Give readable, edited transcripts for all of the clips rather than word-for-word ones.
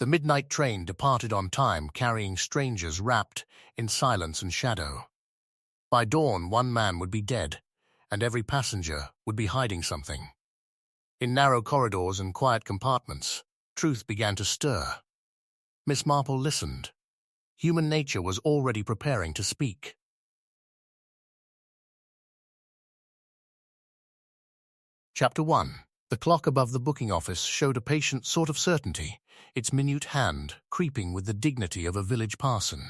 The midnight train departed on time, carrying strangers wrapped in silence and shadow. By dawn, one man would be dead, and every passenger would be hiding something. In narrow corridors and quiet compartments, truth began to stir. Miss Marple listened. Human nature was already preparing to speak. Chapter 1. The clock above the booking office showed a patient sort of certainty, its minute hand creeping with the dignity of a village parson.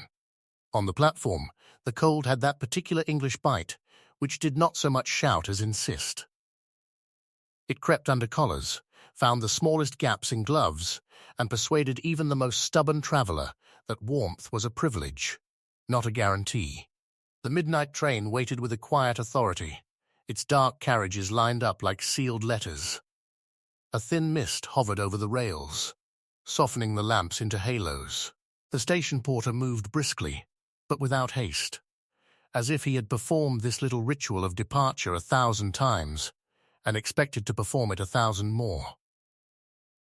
On the platform, the cold had that particular English bite, which did not so much shout as insist. It crept under collars, found the smallest gaps in gloves, and persuaded even the most stubborn traveller that warmth was a privilege, not a guarantee. The midnight train waited with a quiet authority, its dark carriages lined up like sealed letters. A thin mist hovered over the rails, softening the lamps into halos. The station porter moved briskly, but without haste, as if he had performed this little ritual of departure 1,000 times, and expected to perform it 1,000 more.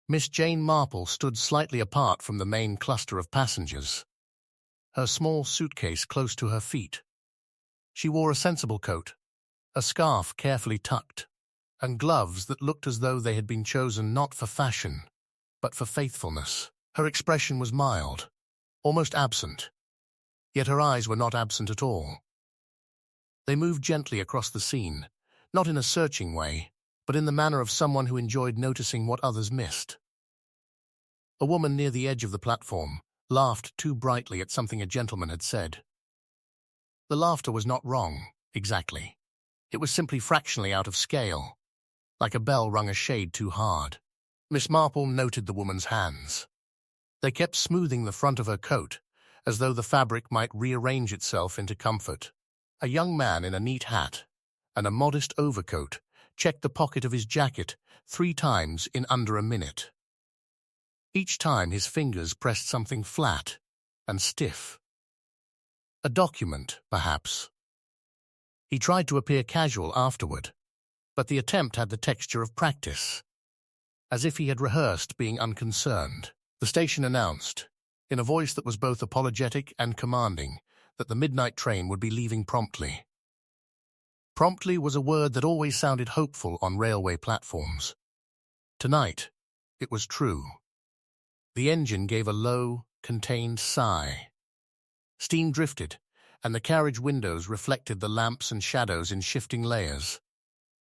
Miss Jane Marple stood slightly apart from the main cluster of passengers, her small suitcase close to her feet. She wore a sensible coat, a scarf carefully tucked, and gloves that looked as though they had been chosen not for fashion, but for faithfulness. Her expression was mild, almost absent, yet her eyes were not absent at all. They moved gently across the scene, not in a searching way, but in the manner of someone who enjoyed noticing what others missed. A woman near the edge of the platform laughed too brightly at something a gentleman had said. The laughter was not wrong, exactly. It was simply fractionally out of scale, like a bell rung a shade too hard. Miss Marple noted the woman's hands. They kept smoothing the front of her coat, as though the fabric might rearrange itself into comfort. A young man in a neat hat and a modest overcoat checked the pocket of his jacket 3 times in under a minute. Each time his fingers pressed something flat and stiff. A document, perhaps. He tried to appear casual afterward, but the attempt had the texture of practice, as if he had rehearsed being unconcerned. The station announced, in a voice that was both apologetic and commanding, that the midnight train would be leaving promptly. Promptly was a word that always sounded hopeful on railway platforms. Tonight, it was true. The engine gave a low, contained sigh. Steam drifted, and the carriage windows reflected the lamps and shadows in shifting layers.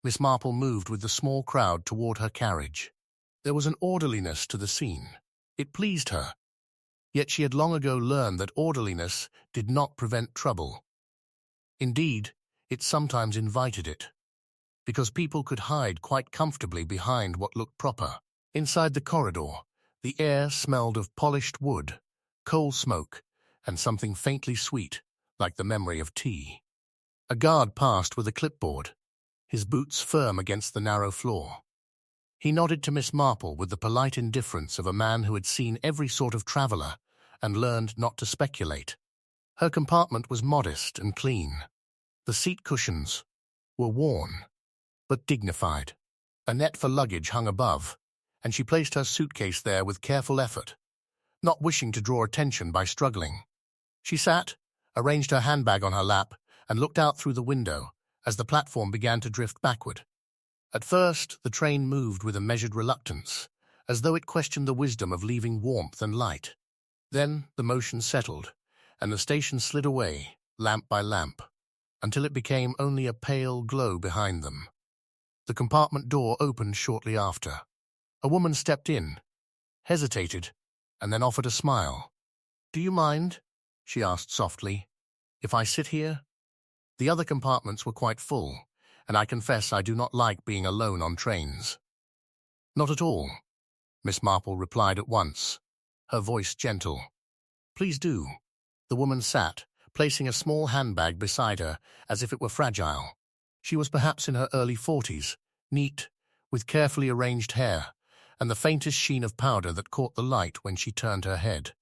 Miss Marple moved with the small crowd toward her carriage. There was an orderliness to the scene. It pleased her. Yet she had long ago learned that orderliness did not prevent trouble. Indeed, it sometimes invited it, because people could hide quite comfortably behind what looked proper. Inside the corridor, the air smelled of polished wood, coal smoke, and something faintly sweet, like the memory of tea. A guard passed with a clipboard, his boots firm against the narrow floor. He nodded to Miss Marple with the polite indifference of a man who had seen every sort of traveller and learned not to speculate. Her compartment was modest and clean. The seat cushions were worn, but dignified. A net for luggage hung above, and she placed her suitcase there with careful effort, not wishing to draw attention by struggling. She sat, arranged her handbag on her lap, and looked out through the window as the platform began to drift backward. At first, the train moved with a measured reluctance, as though it questioned the wisdom of leaving warmth and light. Then the motion settled, and the station slid away, lamp by lamp, until it became only a pale glow behind them. The compartment door opened shortly after. A woman stepped in, hesitated, and then offered a smile. "Do you mind," she asked softly, "if I sit here?" The other compartments were quite full, and I confess I do not like being alone on trains. "Not at all," Miss Marple replied at once, her voice gentle. "Please do." The woman sat, placing a small handbag beside her as if it were fragile. She was perhaps in her early 40s, neat, with carefully arranged hair, and the faintest sheen of powder that caught the light when she turned her head.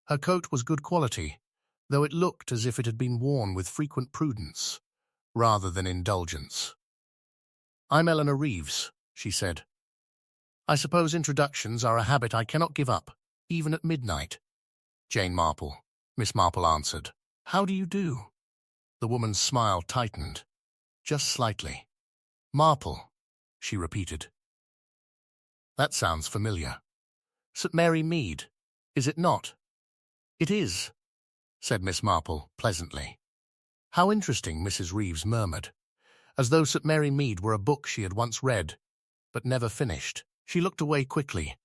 Her coat was good quality, though it looked as if it had been worn with frequent prudence, rather than indulgence. "I'm Eleanor Reeves," she said. "I suppose introductions are a habit I cannot give up." even at midnight. Jane Marple, Miss Marple answered. How do you do? The woman's smile tightened, just slightly. Marple, she repeated. That sounds familiar. St. Mary Mead, is it not? It is, said Miss Marple pleasantly. How interesting, Mrs. Reeves murmured, as though St. Mary Mead were a book she had once read, but never finished. She looked away quickly,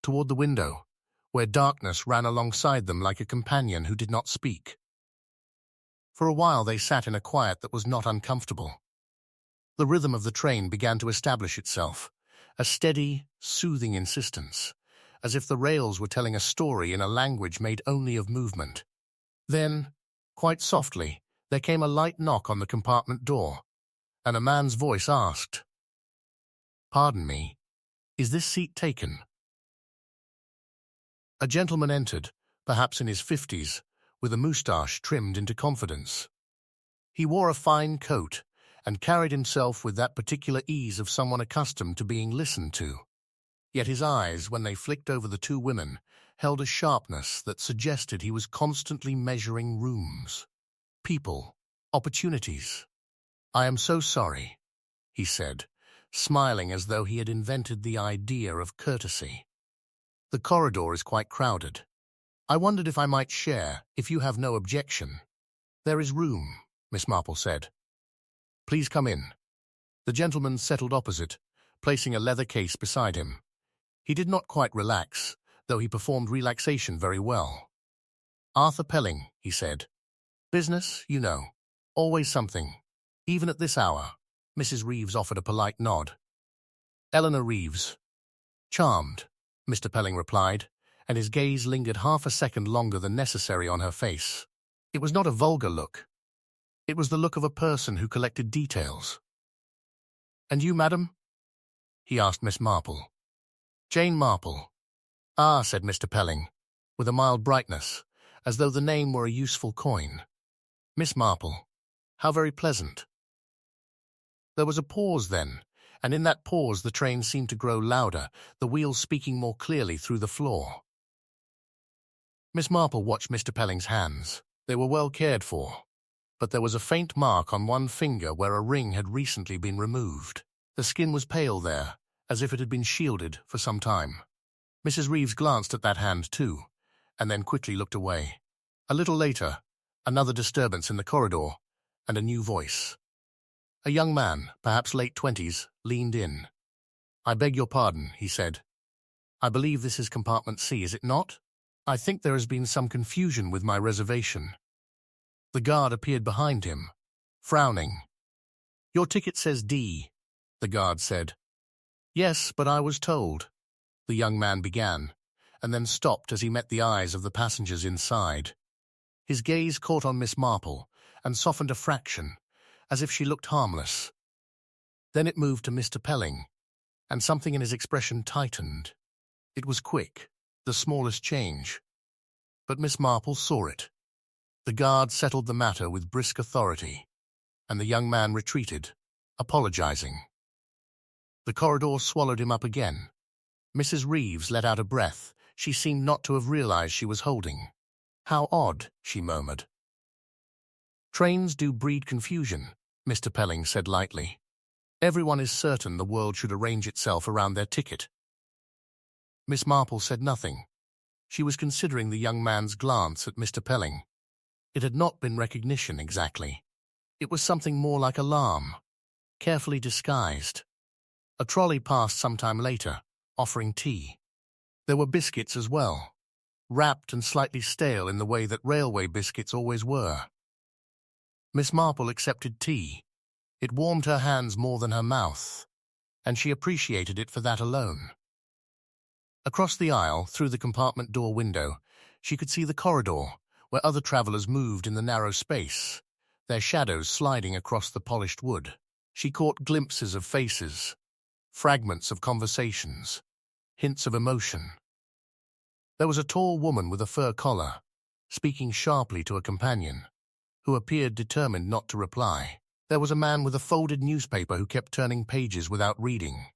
toward the window, where darkness ran alongside them like a companion who did not speak. For a while they sat in a quiet that was not uncomfortable. The rhythm of the train began to establish itself, a steady, soothing insistence, as if the rails were telling a story in a language made only of movement. Then, quite softly, there came a light knock on the compartment door, and a man's voice asked, Pardon me, is this seat taken? A gentleman entered, perhaps in his 50s, with a moustache trimmed into confidence. He wore a fine coat and carried himself with that particular ease of someone accustomed to being listened to. Yet his eyes, when they flicked over the two women, held a sharpness that suggested he was constantly measuring rooms, people, opportunities. I am so sorry, he said, smiling as though he had invented the idea of courtesy. The corridor is quite crowded. I wondered if I might share, if you have no objection. There is room, Miss Marple said. Please come in. The gentleman settled opposite, placing a leather case beside him. He did not quite relax, though he performed relaxation very well. Arthur Pelling, he said. Business, you know. Always something. Even at this hour. Mrs. Reeves offered a polite nod. Eleanor Reeves. Charmed, Mr. Pelling replied, and his gaze lingered half a second longer than necessary on her face. It was not a vulgar look. It was the look of a person who collected details. And you, madam? He asked Miss Marple. Jane Marple. Ah, said Mr. Pelling, with a mild brightness, as though the name were a useful coin. Miss Marple. How very pleasant. There was a pause then, and in that pause the train seemed to grow louder, the wheels speaking more clearly through the floor. Miss Marple watched Mr. Pelling's hands. They were well cared for, but there was a faint mark on one finger where a ring had recently been removed. The skin was pale there, as if it had been shielded for some time. Mrs. Reeves glanced at that hand too, and then quickly looked away. A little later, another disturbance in the corridor, and a new voice. A young man, perhaps late 20s, leaned in. I beg your pardon, he said. I believe this is compartment C, is it not? I think there has been some confusion with my reservation. The guard appeared behind him, frowning. Your ticket says D, the guard said. Yes, but I was told, the young man began, and then stopped as he met the eyes of the passengers inside. His gaze caught on Miss Marple and softened a fraction, as if she looked harmless. Then it moved to Mr. Pelling, and something in his expression tightened. It was quick, the smallest change. But Miss Marple saw it. The guard settled the matter with brisk authority, and the young man retreated, apologizing. The corridor swallowed him up again. Mrs. Reeves let out a breath. She seemed not to have realized she was holding. How odd, she murmured. Trains do breed confusion, Mr. Pelling said lightly. Everyone is certain the world should arrange itself around their ticket. Miss Marple said nothing. She was considering the young man's glance at Mr. Pelling. It had not been recognition exactly. It was something more like alarm, carefully disguised. A trolley passed some time later, offering tea. There were biscuits as well, wrapped and slightly stale in the way that railway biscuits always were. Miss Marple accepted tea. It warmed her hands more than her mouth, and she appreciated it for that alone. Across the aisle, through the compartment door window, she could see the corridor, where other travellers moved in the narrow space, their shadows sliding across the polished wood. She caught glimpses of faces, fragments of conversations, hints of emotion. There was a tall woman with a fur collar, speaking sharply to a companion, who appeared determined not to reply. There was a man with a folded newspaper who kept turning pages without reading.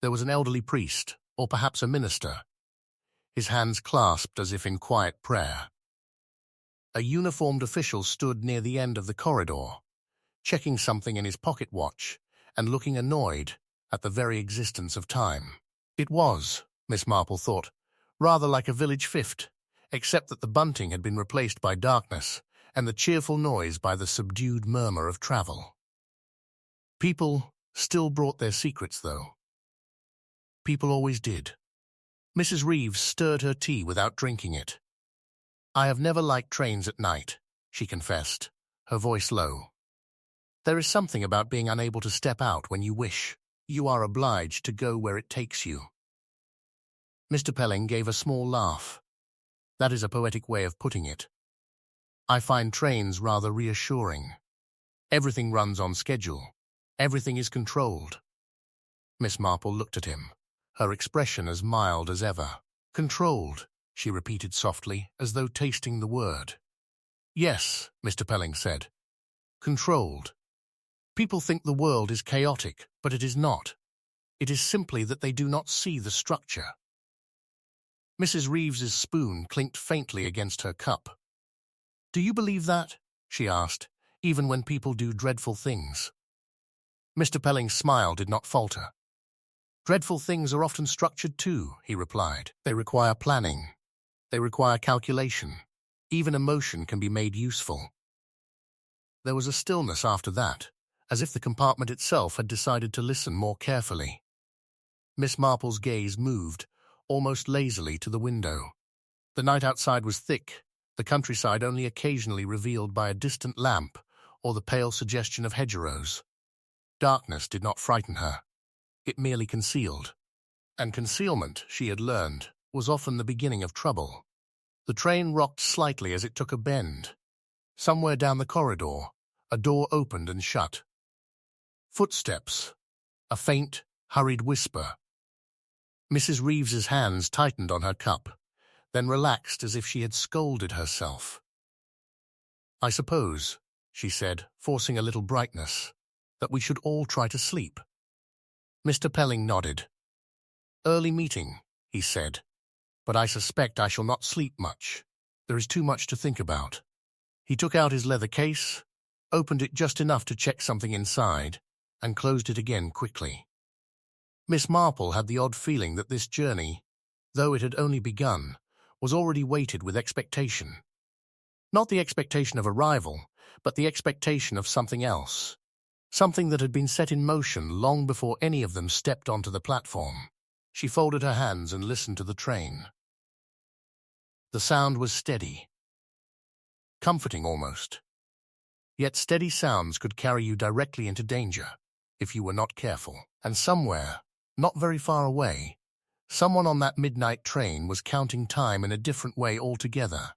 There was an elderly priest, or perhaps a minister. his hands clasped as if in quiet prayer. A uniformed official stood near the end of the corridor, checking something in his pocket watch and looking annoyed at the very existence of time. It was, Miss Marple thought, rather like a village fift, except that the bunting had been replaced by darkness and the cheerful noise by the subdued murmur of travel. People still brought their secrets, though. People always did. Mrs. Reeves stirred her tea without drinking it. "I have never liked trains at night," she confessed, her voice low. "There is something about being unable to step out when you wish. You are obliged to go where it takes you." Mr. Pelling gave a small laugh. "That is a poetic way of putting it. I find trains rather reassuring. Everything runs on schedule. Everything is controlled." Miss Marple looked at him, her expression as mild as ever. "Controlled," she repeated softly, as though tasting the word. "Yes," Mr. Pelling said. "Controlled. People think the world is chaotic, but it is not. It is simply that they do not see the structure." Mrs. Reeves's spoon clinked faintly against her cup. "Do you believe that?" she asked, "even when people do dreadful things?" Mr. Pelling's smile did not falter. "Dreadful things are often structured too," he replied. "They require planning. They require calculation. Even emotion can be made useful." There was a stillness after that, as if the compartment itself had decided to listen more carefully. Miss Marple's gaze moved, almost lazily, to the window. The night outside was thick, the countryside only occasionally revealed by a distant lamp or the pale suggestion of hedgerows. Darkness did not frighten her. It merely concealed. And concealment, she had learned, was often the beginning of trouble. The train rocked slightly as it took a bend. Somewhere down the corridor, a door opened and shut. Footsteps. A faint, hurried whisper. Mrs. Reeves's hands tightened on her cup, then relaxed as if she had scolded herself. "I suppose," she said, forcing a little brightness, "that we should all try to sleep." Mr. Pelling nodded. "Early meeting," he said, "but I suspect I shall not sleep much. There is too much to think about." He took out his leather case, opened it just enough to check something inside, and closed it again quickly. Miss Marple had the odd feeling that this journey, though it had only begun, was already weighted with expectation. Not the expectation of arrival, but the expectation of something else. Something that had been set in motion long before any of them stepped onto the platform. She folded her hands and listened to the train. The sound was steady. Comforting almost. Yet steady sounds could carry you directly into danger, if you were not careful. And somewhere, not very far away, someone on that midnight train was counting time in a different way altogether.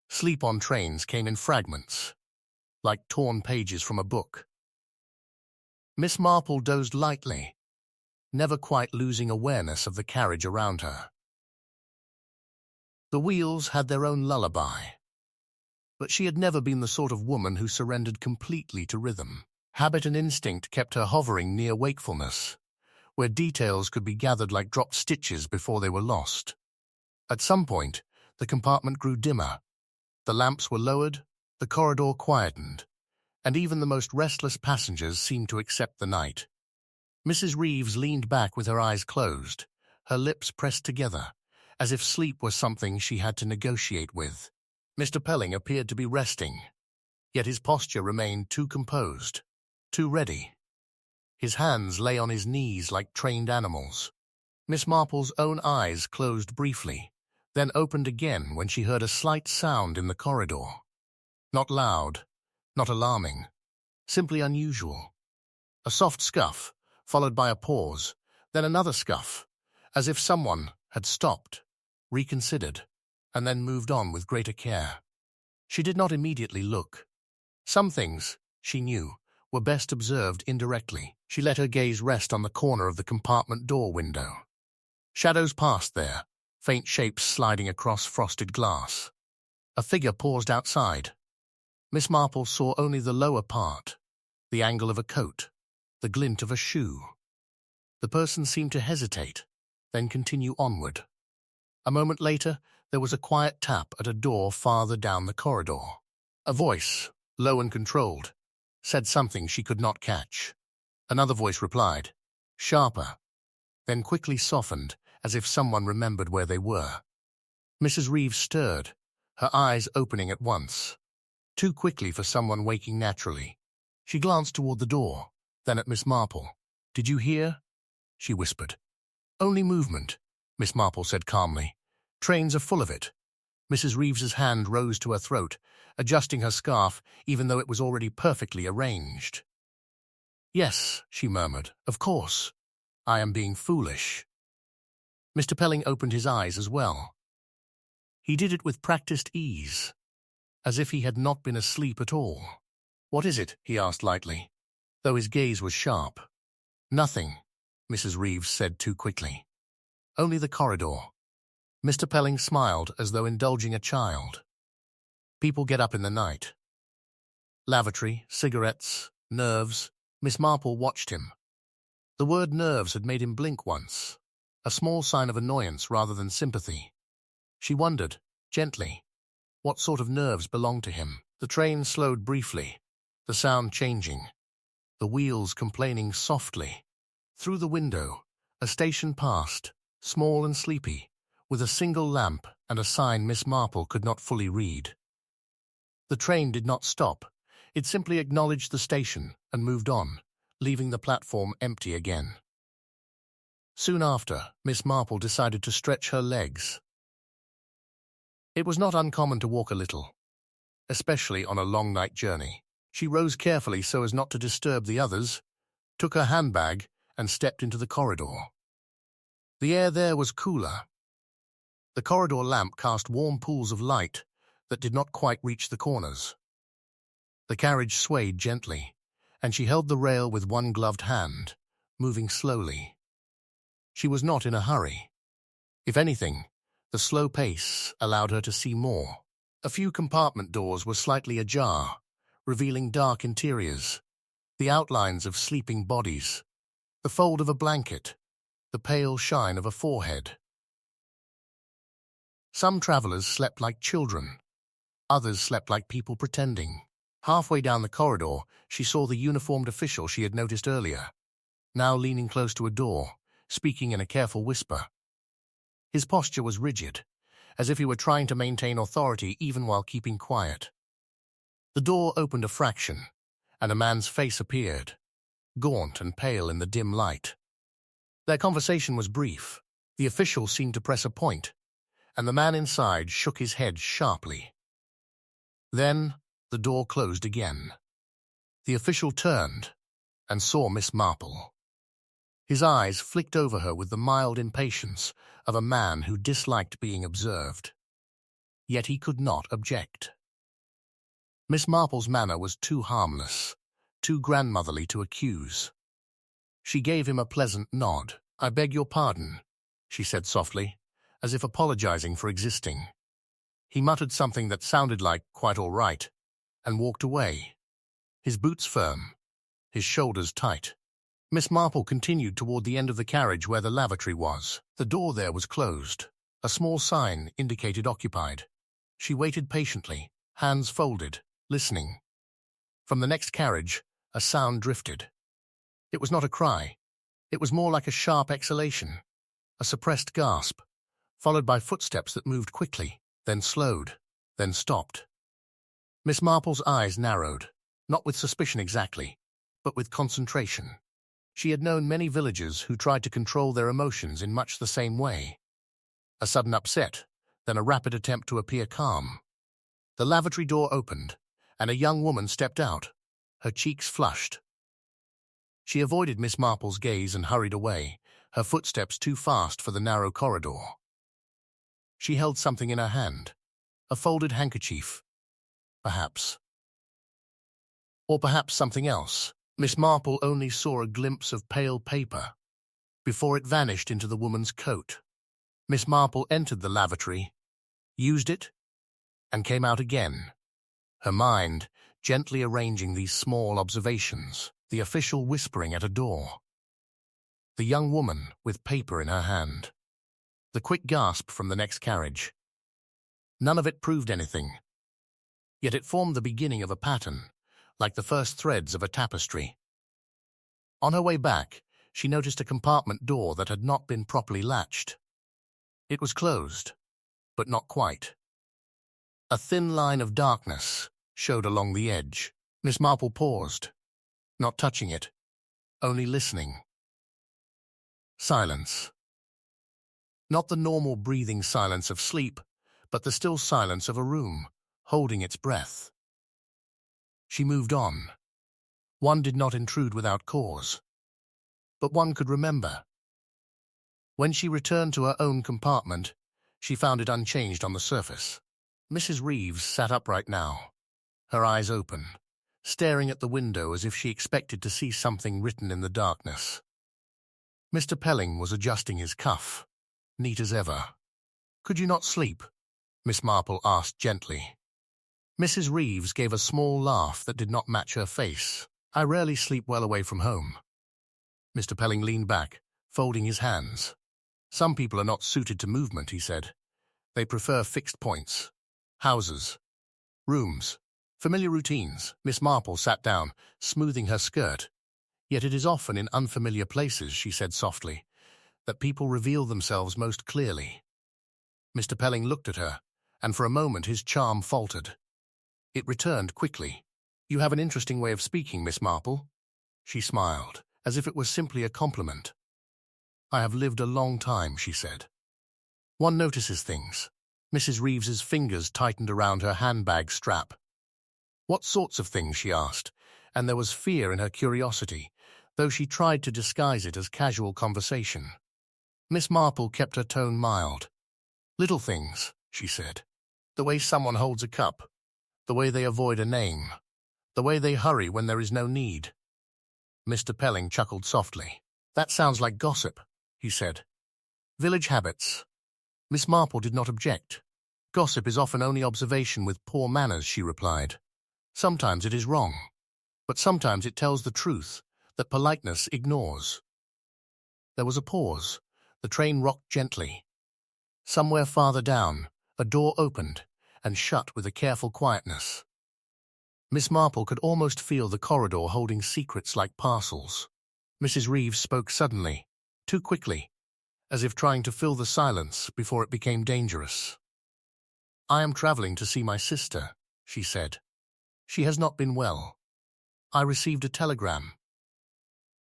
Sleep on trains came in fragments, like torn pages from a book. Miss Marple dozed lightly, never quite losing awareness of the carriage around her. The wheels had their own lullaby, but she had never been the sort of woman who surrendered completely to rhythm. Habit and instinct kept her hovering near wakefulness, where details could be gathered like dropped stitches before they were lost. At some point, the compartment grew dimmer. The lamps were lowered, the corridor quietened, and even the most restless passengers seemed to accept the night. Mrs. Reeves leaned back with her eyes closed, her lips pressed together, as if sleep was something she had to negotiate with. Mr. Pelling appeared to be resting, yet his posture remained too composed, too ready. His hands lay on his knees like trained animals. Miss Marple's own eyes closed briefly, then opened again when she heard a slight sound in the corridor. Not loud, not alarming, simply unusual. A soft scuff, followed by a pause, then another scuff, as if someone had stopped, reconsidered, and then moved on with greater care. She did not immediately look. Some things, she knew, were best observed indirectly. She let her gaze rest on the corner of the compartment door window. Shadows passed there, faint shapes sliding across frosted glass. A figure paused outside. Miss Marple saw only the lower part, the angle of a coat, the glint of a shoe. The person seemed to hesitate, then continue onward. A moment later, there was a quiet tap at a door farther down the corridor. A voice, low and controlled, said something she could not catch. Another voice replied, sharper, then quickly softened, as if someone remembered where they were. Mrs. Reeves stirred, her eyes opening at once. Too quickly for someone waking naturally. She glanced toward the door, then at Miss Marple. "Did you hear?" she whispered. "Only movement," Miss Marple said calmly. "Trains are full of it." Mrs. Reeves's hand rose to her throat, adjusting her scarf, even though it was already perfectly arranged. "Yes," she murmured, "of course. I am being foolish." Mr. Pelling opened his eyes as well. He did it with practiced ease, as if he had not been asleep at all. "What is it?" he asked lightly, though his gaze was sharp. "Nothing," Mrs. Reeves said too quickly. "Only the corridor." Mr. Pelling smiled as though indulging a child. "People get up in the night." Lavatory, cigarettes, nerves. Miss Marple watched him. The word nerves had made him blink once, a small sign of annoyance rather than sympathy. She wondered, gently, what sort of nerves belonged to him. The train slowed briefly, the sound changing, the wheels complaining softly. Through the window, a station passed, small and sleepy, with a single lamp and a sign Miss Marple could not fully read. The train did not stop. It simply acknowledged the station and moved on, leaving the platform empty again. Soon after, Miss Marple decided to stretch her legs. It was not uncommon to walk a little, especially on a long night journey. She rose carefully so as not to disturb the others, took her handbag, and stepped into the corridor. The air there was cooler. The corridor lamp cast warm pools of light that did not quite reach the corners. The carriage swayed gently, and she held the rail with one gloved hand, moving slowly. She was not in a hurry. If anything, the slow pace allowed her to see more. A few compartment doors were slightly ajar, revealing dark interiors, the outlines of sleeping bodies, the fold of a blanket, the pale shine of a forehead. Some travelers slept like children. Others slept like people pretending. Halfway down the corridor, she saw the uniformed official she had noticed earlier, now leaning close to a door, speaking in a careful whisper. His posture was rigid, as if he were trying to maintain authority even while keeping quiet. The door opened a fraction, and a man's face appeared, gaunt and pale in the dim light. Their conversation was brief. The official seemed to press a point, and the man inside shook his head sharply. Then the door closed again. The official turned and saw Miss Marple. His eyes flicked over her with the mild impatience of a man who disliked being observed. Yet he could not object. Miss Marple's manner was too harmless, too grandmotherly to accuse. She gave him a pleasant nod. "I beg your pardon," she said softly, as if apologizing for existing. He muttered something that sounded like "quite all right," and walked away, his boots firm, his shoulders tight. Miss Marple continued toward the end of the carriage where the lavatory was. The door there was closed. A small sign indicated occupied. She waited patiently, hands folded, listening. From the next carriage, a sound drifted. It was not a cry. It was more like a sharp exhalation, a suppressed gasp, followed by footsteps that moved quickly, then slowed, then stopped. Miss Marple's eyes narrowed, not with suspicion exactly, but with concentration. She had known many villagers who tried to control their emotions in much the same way. A sudden upset, then a rapid attempt to appear calm. The lavatory door opened, and a young woman stepped out, her cheeks flushed. She avoided Miss Marple's gaze and hurried away, her footsteps too fast for the narrow corridor. She held something in her hand, a folded handkerchief, perhaps. Or perhaps something else. Miss Marple only saw a glimpse of pale paper before it vanished into the woman's coat. Miss Marple entered the lavatory, used it, and came out again, her mind gently arranging these small observations, the official whispering at a door, the young woman with paper in her hand. The quick gasp from the next carriage. None of it proved anything. Yet it formed the beginning of a pattern, like the first threads of a tapestry. On her way back, she noticed a compartment door that had not been properly latched. It was closed, but not quite. A thin line of darkness showed along the edge. Miss Marple paused, not touching it, only listening. Silence. Not the normal breathing silence of sleep, but the still silence of a room, holding its breath. She moved on. One did not intrude without cause, but one could remember. When she returned to her own compartment, she found it unchanged on the surface. Mrs. Reeves sat upright now, her eyes open, staring at the window as if she expected to see something written in the darkness. Mr. Pelling was adjusting his cuff, neat as ever. "Could you not sleep?" Miss Marple asked gently. Mrs. Reeves gave a small laugh that did not match her face. "I rarely sleep well away from home." Mr. Pelling leaned back, folding his hands. "Some people are not suited to movement," he said. "They prefer fixed points. Houses. Rooms. Familiar routines." Miss Marple sat down, smoothing her skirt. "Yet it is often in unfamiliar places," she said softly, "that people reveal themselves most clearly." Mr. Pelling looked at her, and for a moment his charm faltered. It returned quickly. "You have an interesting way of speaking, Miss Marple." She smiled, as if it was simply a compliment. "I have lived a long time," she said. "One notices things." Mrs. Reeves's fingers tightened around her handbag strap. "What sorts of things?" she asked, and there was fear in her curiosity, though she tried to disguise it as casual conversation. Miss Marple kept her tone mild. "Little things," she said. "The way someone holds a cup, the way they avoid a name, the way they hurry when there is no need." Mr. Pelling chuckled softly. "That sounds like gossip," he said. "Village habits." Miss Marple did not object. "Gossip is often only observation with poor manners," she replied. "Sometimes it is wrong, but sometimes it tells the truth that politeness ignores." There was a pause. The train rocked gently. Somewhere farther down, a door opened and shut with a careful quietness. Miss Marple could almost feel the corridor holding secrets like parcels. Mrs. Reeves spoke suddenly, too quickly, as if trying to fill the silence before it became dangerous. "I am traveling to see my sister," she said. "She has not been well. I received a telegram."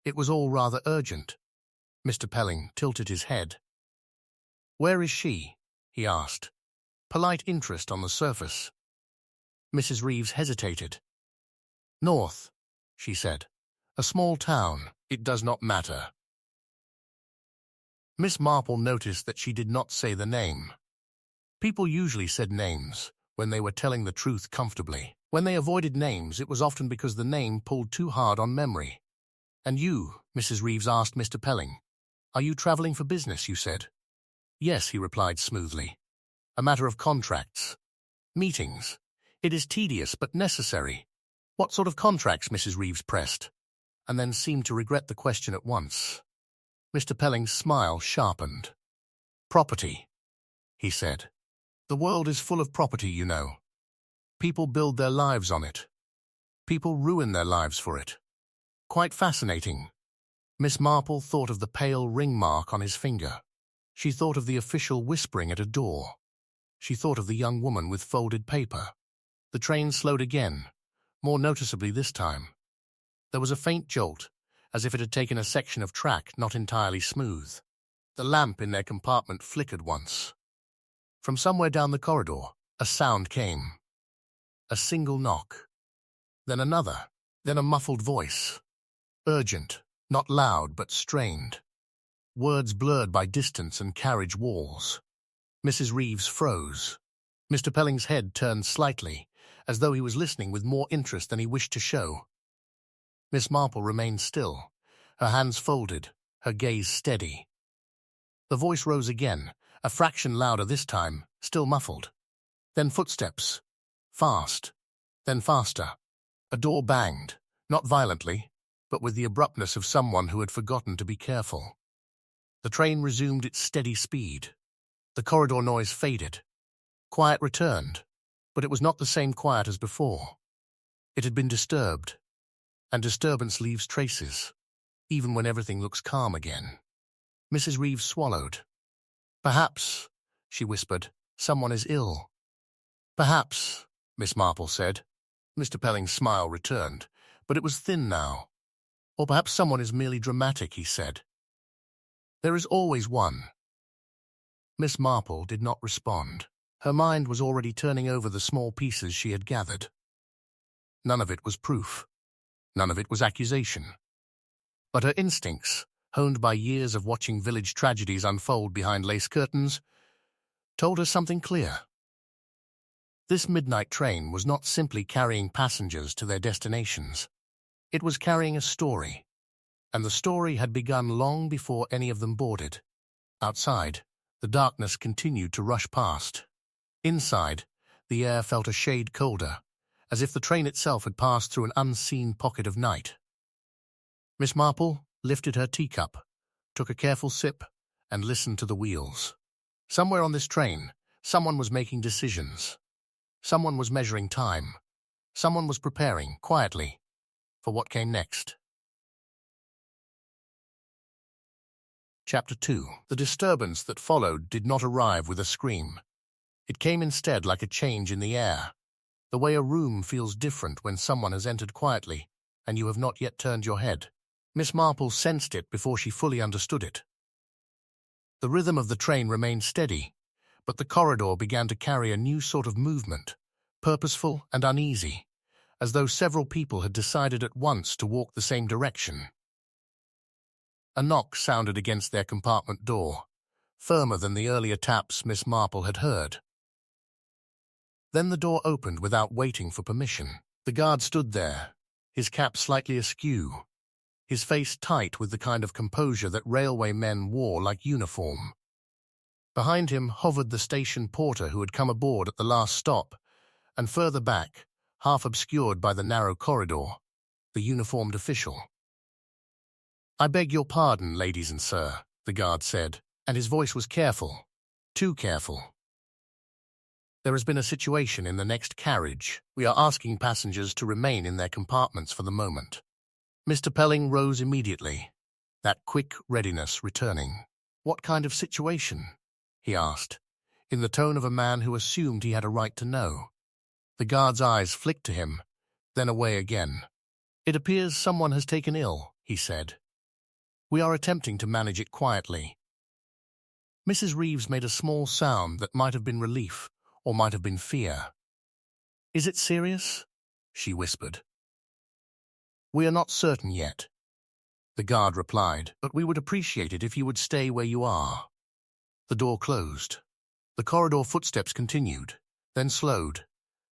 It was all rather urgent. Mr. Pelling tilted his head. "Where is she?" he asked. Polite interest on the surface. Mrs. Reeves hesitated. "North," she said. "A small town. It does not matter." Miss Marple noticed that she did not say the name. People usually said names when they were telling the truth comfortably. When they avoided names, it was often because the name pulled too hard on memory. "And you," Mrs. Reeves asked Mr. Pelling, "are you traveling for business, you said?" "Yes," he replied smoothly. "A matter of contracts. Meetings. It is tedious but necessary." "What sort of contracts?" Mrs. Reeves pressed, and then seemed to regret the question at once. Mr. Pelling's smile sharpened. "Property," he said. "The world is full of property, you know. People build their lives on it. People ruin their lives for it. Quite fascinating." Miss Marple thought of the pale ring mark on his finger. She thought of the official whispering at a door. She thought of the young woman with folded paper. The train slowed again, more noticeably this time. There was a faint jolt, as if it had taken a section of track not entirely smooth. The lamp in their compartment flickered once. From somewhere down the corridor, a sound came. A single knock. Then another. Then a muffled voice. Urgent, not loud but strained. Words blurred by distance and carriage walls. Mrs. Reeves froze. Mr. Pelling's head turned slightly, as though he was listening with more interest than he wished to show. Miss Marple remained still, her hands folded, her gaze steady. The voice rose again, a fraction louder this time, still muffled. Then footsteps. Fast. Then faster. A door banged, not violently, but with the abruptness of someone who had forgotten to be careful. The train resumed its steady speed. The corridor noise faded. Quiet returned, but it was not the same quiet as before. It had been disturbed, and disturbance leaves traces, even when everything looks calm again. Mrs. Reeves swallowed. "Perhaps," she whispered, "someone is ill." "Perhaps," Miss Marple said. Mr. Pelling's smile returned, but it was thin now. "Or perhaps someone is merely dramatic," he said. "There is always one." Miss Marple did not respond. Her mind was already turning over the small pieces she had gathered. None of it was proof. None of it was accusation. But her instincts, honed by years of watching village tragedies unfold behind lace curtains, told her something clear. This midnight train was not simply carrying passengers to their destinations. It was carrying a story, and the story had begun long before any of them boarded. Outside, the darkness continued to rush past. Inside, the air felt a shade colder, as if the train itself had passed through an unseen pocket of night. Miss Marple lifted her teacup, took a careful sip, and listened to the wheels. Somewhere on this train, someone was making decisions. Someone was measuring time. Someone was preparing, quietly, for what came next. Chapter 2. The disturbance that followed did not arrive with a scream. It came instead like a change in the air, the way a room feels different when someone has entered quietly and you have not yet turned your head. Miss Marple sensed it before she fully understood it. The rhythm of the train remained steady, but the corridor began to carry a new sort of movement, purposeful and uneasy, as though several people had decided at once to walk the same direction. A knock sounded against their compartment door, firmer than the earlier taps Miss Marple had heard. Then the door opened without waiting for permission. The guard stood there, his cap slightly askew, his face tight with the kind of composure that railway men wore like uniform. Behind him hovered the station porter who had come aboard at the last stop, and further back, half obscured by the narrow corridor, the uniformed official. "I beg your pardon, ladies and sir," the guard said, and his voice was careful, too careful. "There has been a situation in the next carriage. We are asking passengers to remain in their compartments for the moment." Mr. Pelling rose immediately, that quick readiness returning. "What kind of situation?" he asked, in the tone of a man who assumed he had a right to know. The guard's eyes flicked to him, then away again. "It appears someone has taken ill," he said. "We are attempting to manage it quietly." Mrs. Reeves made a small sound that might have been relief or might have been fear. "Is it serious?" she whispered. "We are not certain yet," the guard replied, "but we would appreciate it if you would stay where you are." The door closed. The corridor footsteps continued, then slowed,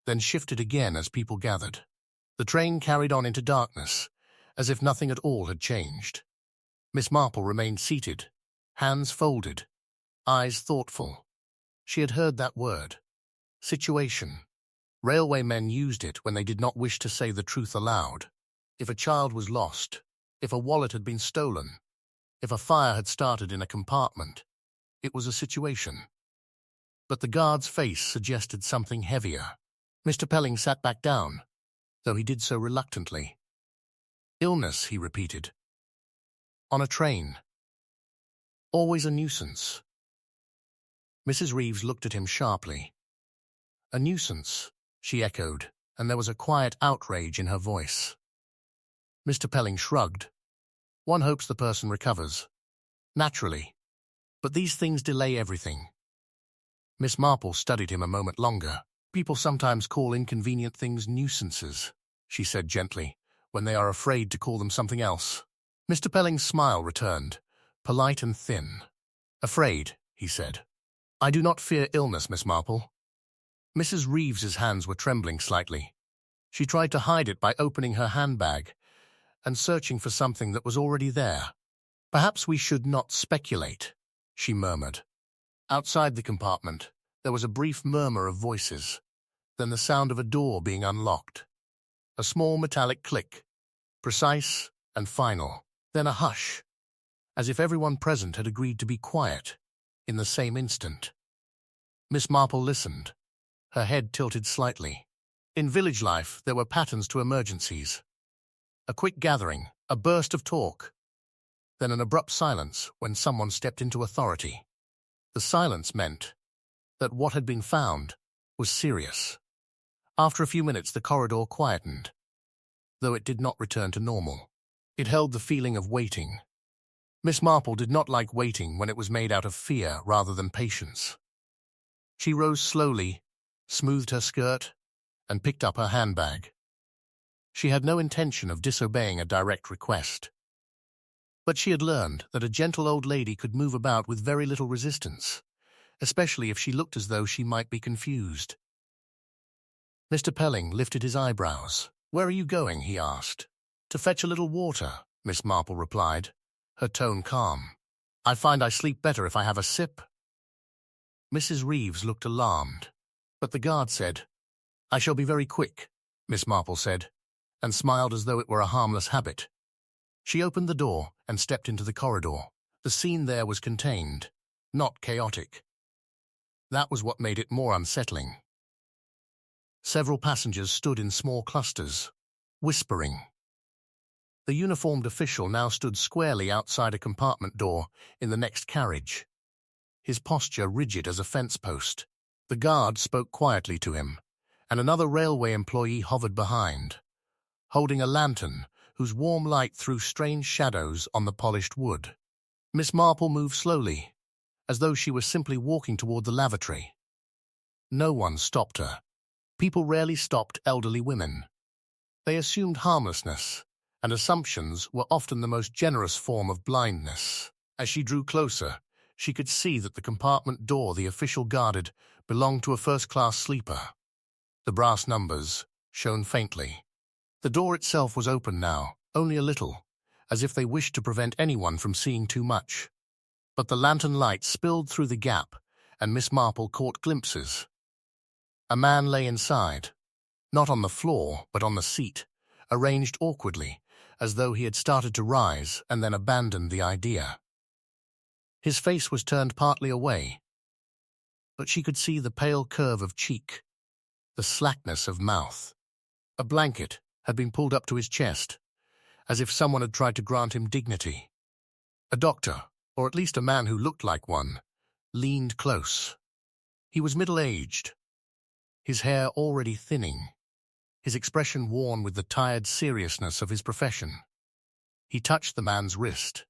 then shifted again as people gathered. The train carried on into darkness, as if nothing at all had changed. Miss Marple remained seated, hands folded, eyes thoughtful. She had heard that word. Situation. Railway men used it when they did not wish to say the truth aloud. If a child was lost, if a wallet had been stolen, if a fire had started in a compartment, it was a situation. But the guard's face suggested something heavier. Mr. Pelling sat back down, though he did so reluctantly. "Illness," he repeated. "On a train. Always a nuisance." Mrs. Reeves looked at him sharply. "A nuisance," she echoed, and there was a quiet outrage in her voice. Mr. Pelling shrugged. "One hopes the person recovers. Naturally. But these things delay everything." Miss Marple studied him a moment longer. "People sometimes call inconvenient things nuisances," she said gently, "when they are afraid to call them something else." Mr. Pelling's smile returned, polite and thin. "Afraid," he said. "I do not fear illness, Miss Marple." Mrs. Reeves's hands were trembling slightly. She tried to hide it by opening her handbag and searching for something that was already there. "Perhaps we should not speculate," she murmured. Outside the compartment, there was a brief murmur of voices, then the sound of a door being unlocked. A small metallic click, precise and final, then a hush, as if everyone present had agreed to be quiet in the same instant. Miss Marple listened, her head tilted slightly. In village life, there were patterns to emergencies. A quick gathering, a burst of talk, then an abrupt silence when someone stepped into authority. The silence meant that what had been found was serious. After a few minutes, the corridor quietened, though it did not return to normal. It held the feeling of waiting. Miss Marple did not like waiting when it was made out of fear rather than patience. She rose slowly, smoothed her skirt, and picked up her handbag. She had no intention of disobeying a direct request. But she had learned that a gentle old lady could move about with very little resistance, especially if she looked as though she might be confused. Mr. Pelling lifted his eyebrows. "Where are you going?" he asked. "To fetch a little water," Miss Marple replied, her tone calm. "I find I sleep better if I have a sip." Mrs. Reeves looked alarmed, but the guard said, "I shall be very quick," Miss Marple said, and smiled as though it were a harmless habit. She opened the door and stepped into the corridor. The scene there was contained, not chaotic. That was what made it more unsettling. Several passengers stood in small clusters, whispering. The uniformed official now stood squarely outside a compartment door in the next carriage, his posture rigid as a fence post. The guard spoke quietly to him, and another railway employee hovered behind, holding a lantern whose warm light threw strange shadows on the polished wood. Miss Marple moved slowly, as though she was simply walking toward the lavatory. No one stopped her. People rarely stopped elderly women. They assumed harmlessness, and assumptions were often the most generous form of blindness. As she drew closer, she could see that the compartment door the official guarded belonged to a first-class sleeper. The brass numbers shone faintly. The door itself was open now, only a little, as if they wished to prevent anyone from seeing too much. But the lantern light spilled through the gap, and Miss Marple caught glimpses. A man lay inside, not on the floor, but on the seat, arranged awkwardly, as though he had started to rise and then abandoned the idea. His face was turned partly away, but she could see the pale curve of cheek, the slackness of mouth. A blanket had been pulled up to his chest, as if someone had tried to grant him dignity. A doctor, or at least a man who looked like one, leaned close. He was middle-aged, his hair already thinning, his expression worn with the tired seriousness of his profession. He touched the man's wrist,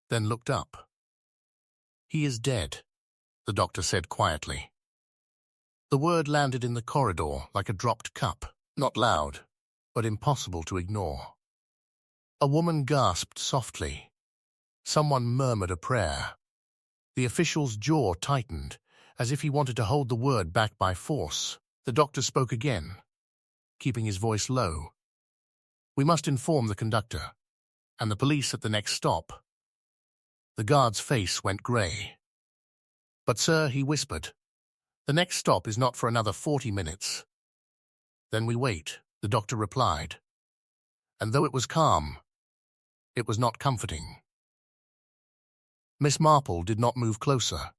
then looked up. "He is dead," the doctor said quietly. The word landed in the corridor like a dropped cup, not loud, but impossible to ignore. A woman gasped softly. Someone murmured a prayer. The official's jaw tightened, as if he wanted to hold the word back by force. The doctor spoke again, keeping his voice low. "We must inform the conductor, and the police at the next stop." The guard's face went grey. "But, sir," he whispered, "the next stop is not for another 40 minutes. "Then we wait," the doctor replied. And though it was calm, it was not comforting. Miss Marple did not move closer.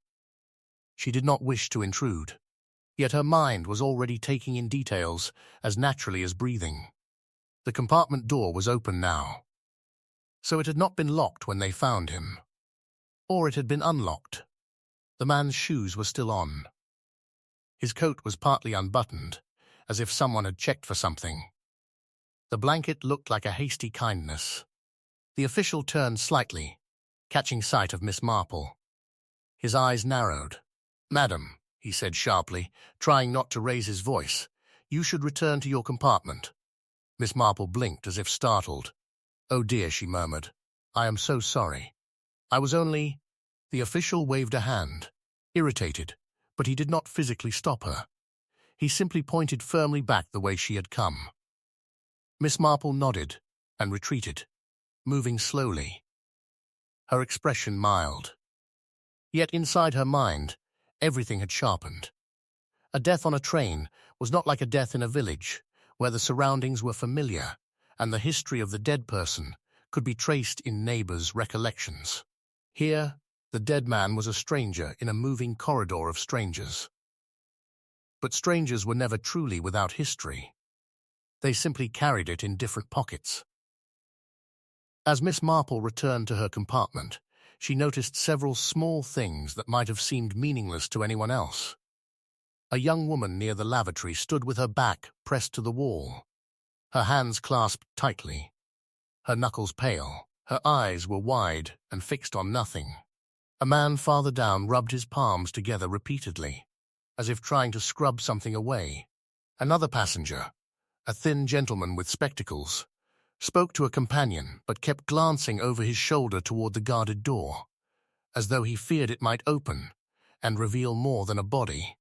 She did not wish to intrude, yet her mind was already taking in details as naturally as breathing. The compartment door was open now, so it had not been locked when they found him. Or it had been unlocked. The man's shoes were still on. His coat was partly unbuttoned, as if someone had checked for something. The blanket looked like a hasty kindness. The official turned slightly, catching sight of Miss Marple. His eyes narrowed. "Madam," he said sharply, trying not to raise his voice, "you should return to your compartment." Miss Marple blinked as if startled. "Oh dear," she murmured. "I am so sorry. I was only—" The official waved a hand, irritated, but he did not physically stop her. He simply pointed firmly back the way she had come. Miss Marple nodded and retreated, moving slowly, her expression mild. Yet inside her mind, everything had sharpened. A death on a train was not like a death in a village, where the surroundings were familiar and the history of the dead person could be traced in neighbors' recollections. Here, the dead man was a stranger in a moving corridor of strangers. But strangers were never truly without history. They simply carried it in different pockets. As Miss Marple returned to her compartment, she noticed several small things that might have seemed meaningless to anyone else. A young woman near the lavatory stood with her back pressed to the wall, her hands clasped tightly, her knuckles pale. Her eyes were wide and fixed on nothing. A man farther down rubbed his palms together repeatedly, as if trying to scrub something away. Another passenger, a thin gentleman with spectacles, spoke to a companion but kept glancing over his shoulder toward the guarded door, as though he feared it might open and reveal more than a body.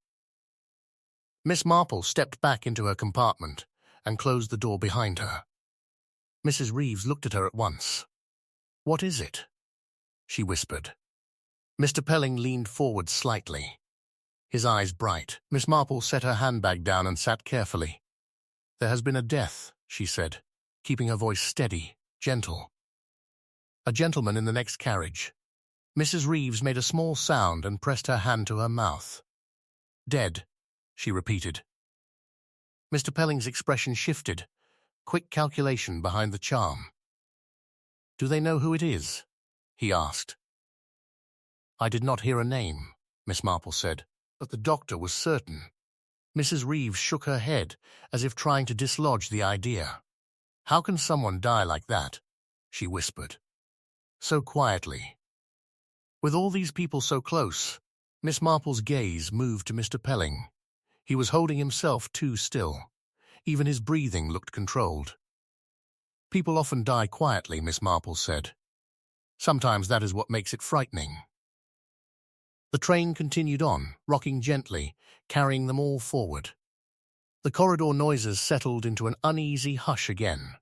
Miss Marple stepped back into her compartment and closed the door behind her. Mrs. Reeves looked at her at once. "What is it?" she whispered. Mr. Pelling leaned forward slightly, his eyes bright. Miss Marple set her handbag down and sat carefully. "There has been a death," she said, keeping her voice steady, gentle. "A gentleman in the next carriage." Mrs. Reeves made a small sound and pressed her hand to her mouth. "Dead," she repeated. Mr. Pelling's expression shifted, quick calculation behind the charm. "Do they know who it is?" he asked. "I did not hear a name," Miss Marple said, but the doctor was certain. Mrs. Reeves shook her head, as if trying to dislodge the idea. "How can someone die like that?" she whispered. "So quietly." With all these people so close, Miss Marple's gaze moved to Mr. Pelling. He was holding himself too still. Even his breathing looked controlled. "People often die quietly," Miss Marple said. "Sometimes that is what makes it frightening." The train continued on, rocking gently, carrying them all forward. The corridor noises settled into an uneasy hush again.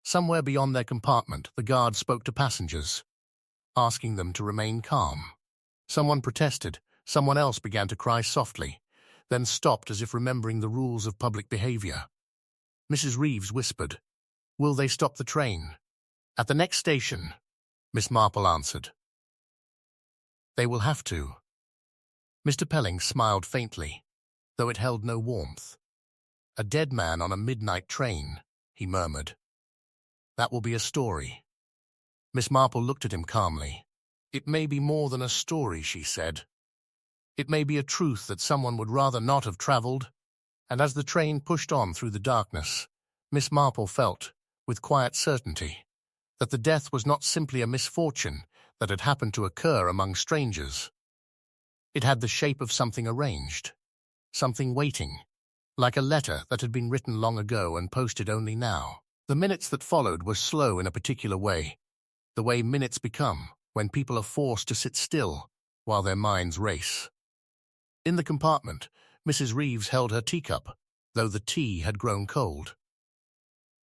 Somewhere beyond their compartment, the guard spoke to passengers, asking them to remain calm. Someone protested, someone else began to cry softly, then stopped as if remembering the rules of public behavior. Mrs. Reeves whispered, "Will they stop the train?" "At the next station," Miss Marple answered. "They will have to." Mr. Pelling smiled faintly, though it held no warmth. "A dead man on a midnight train," he murmured. "That will be a story." Miss Marple looked at him calmly. "It may be more than a story," she said. "It may be a truth that someone would rather not have traveled." And as the train pushed on through the darkness, Miss Marple felt, with quiet certainty, that the death was not simply a misfortune that had happened to occur among strangers. It had the shape of something arranged, something waiting, like a letter that had been written long ago and posted only now. The minutes that followed were slow in a particular way, the way minutes become when people are forced to sit still while their minds race. In the compartment, Mrs. Reeves held her teacup, though the tea had grown cold.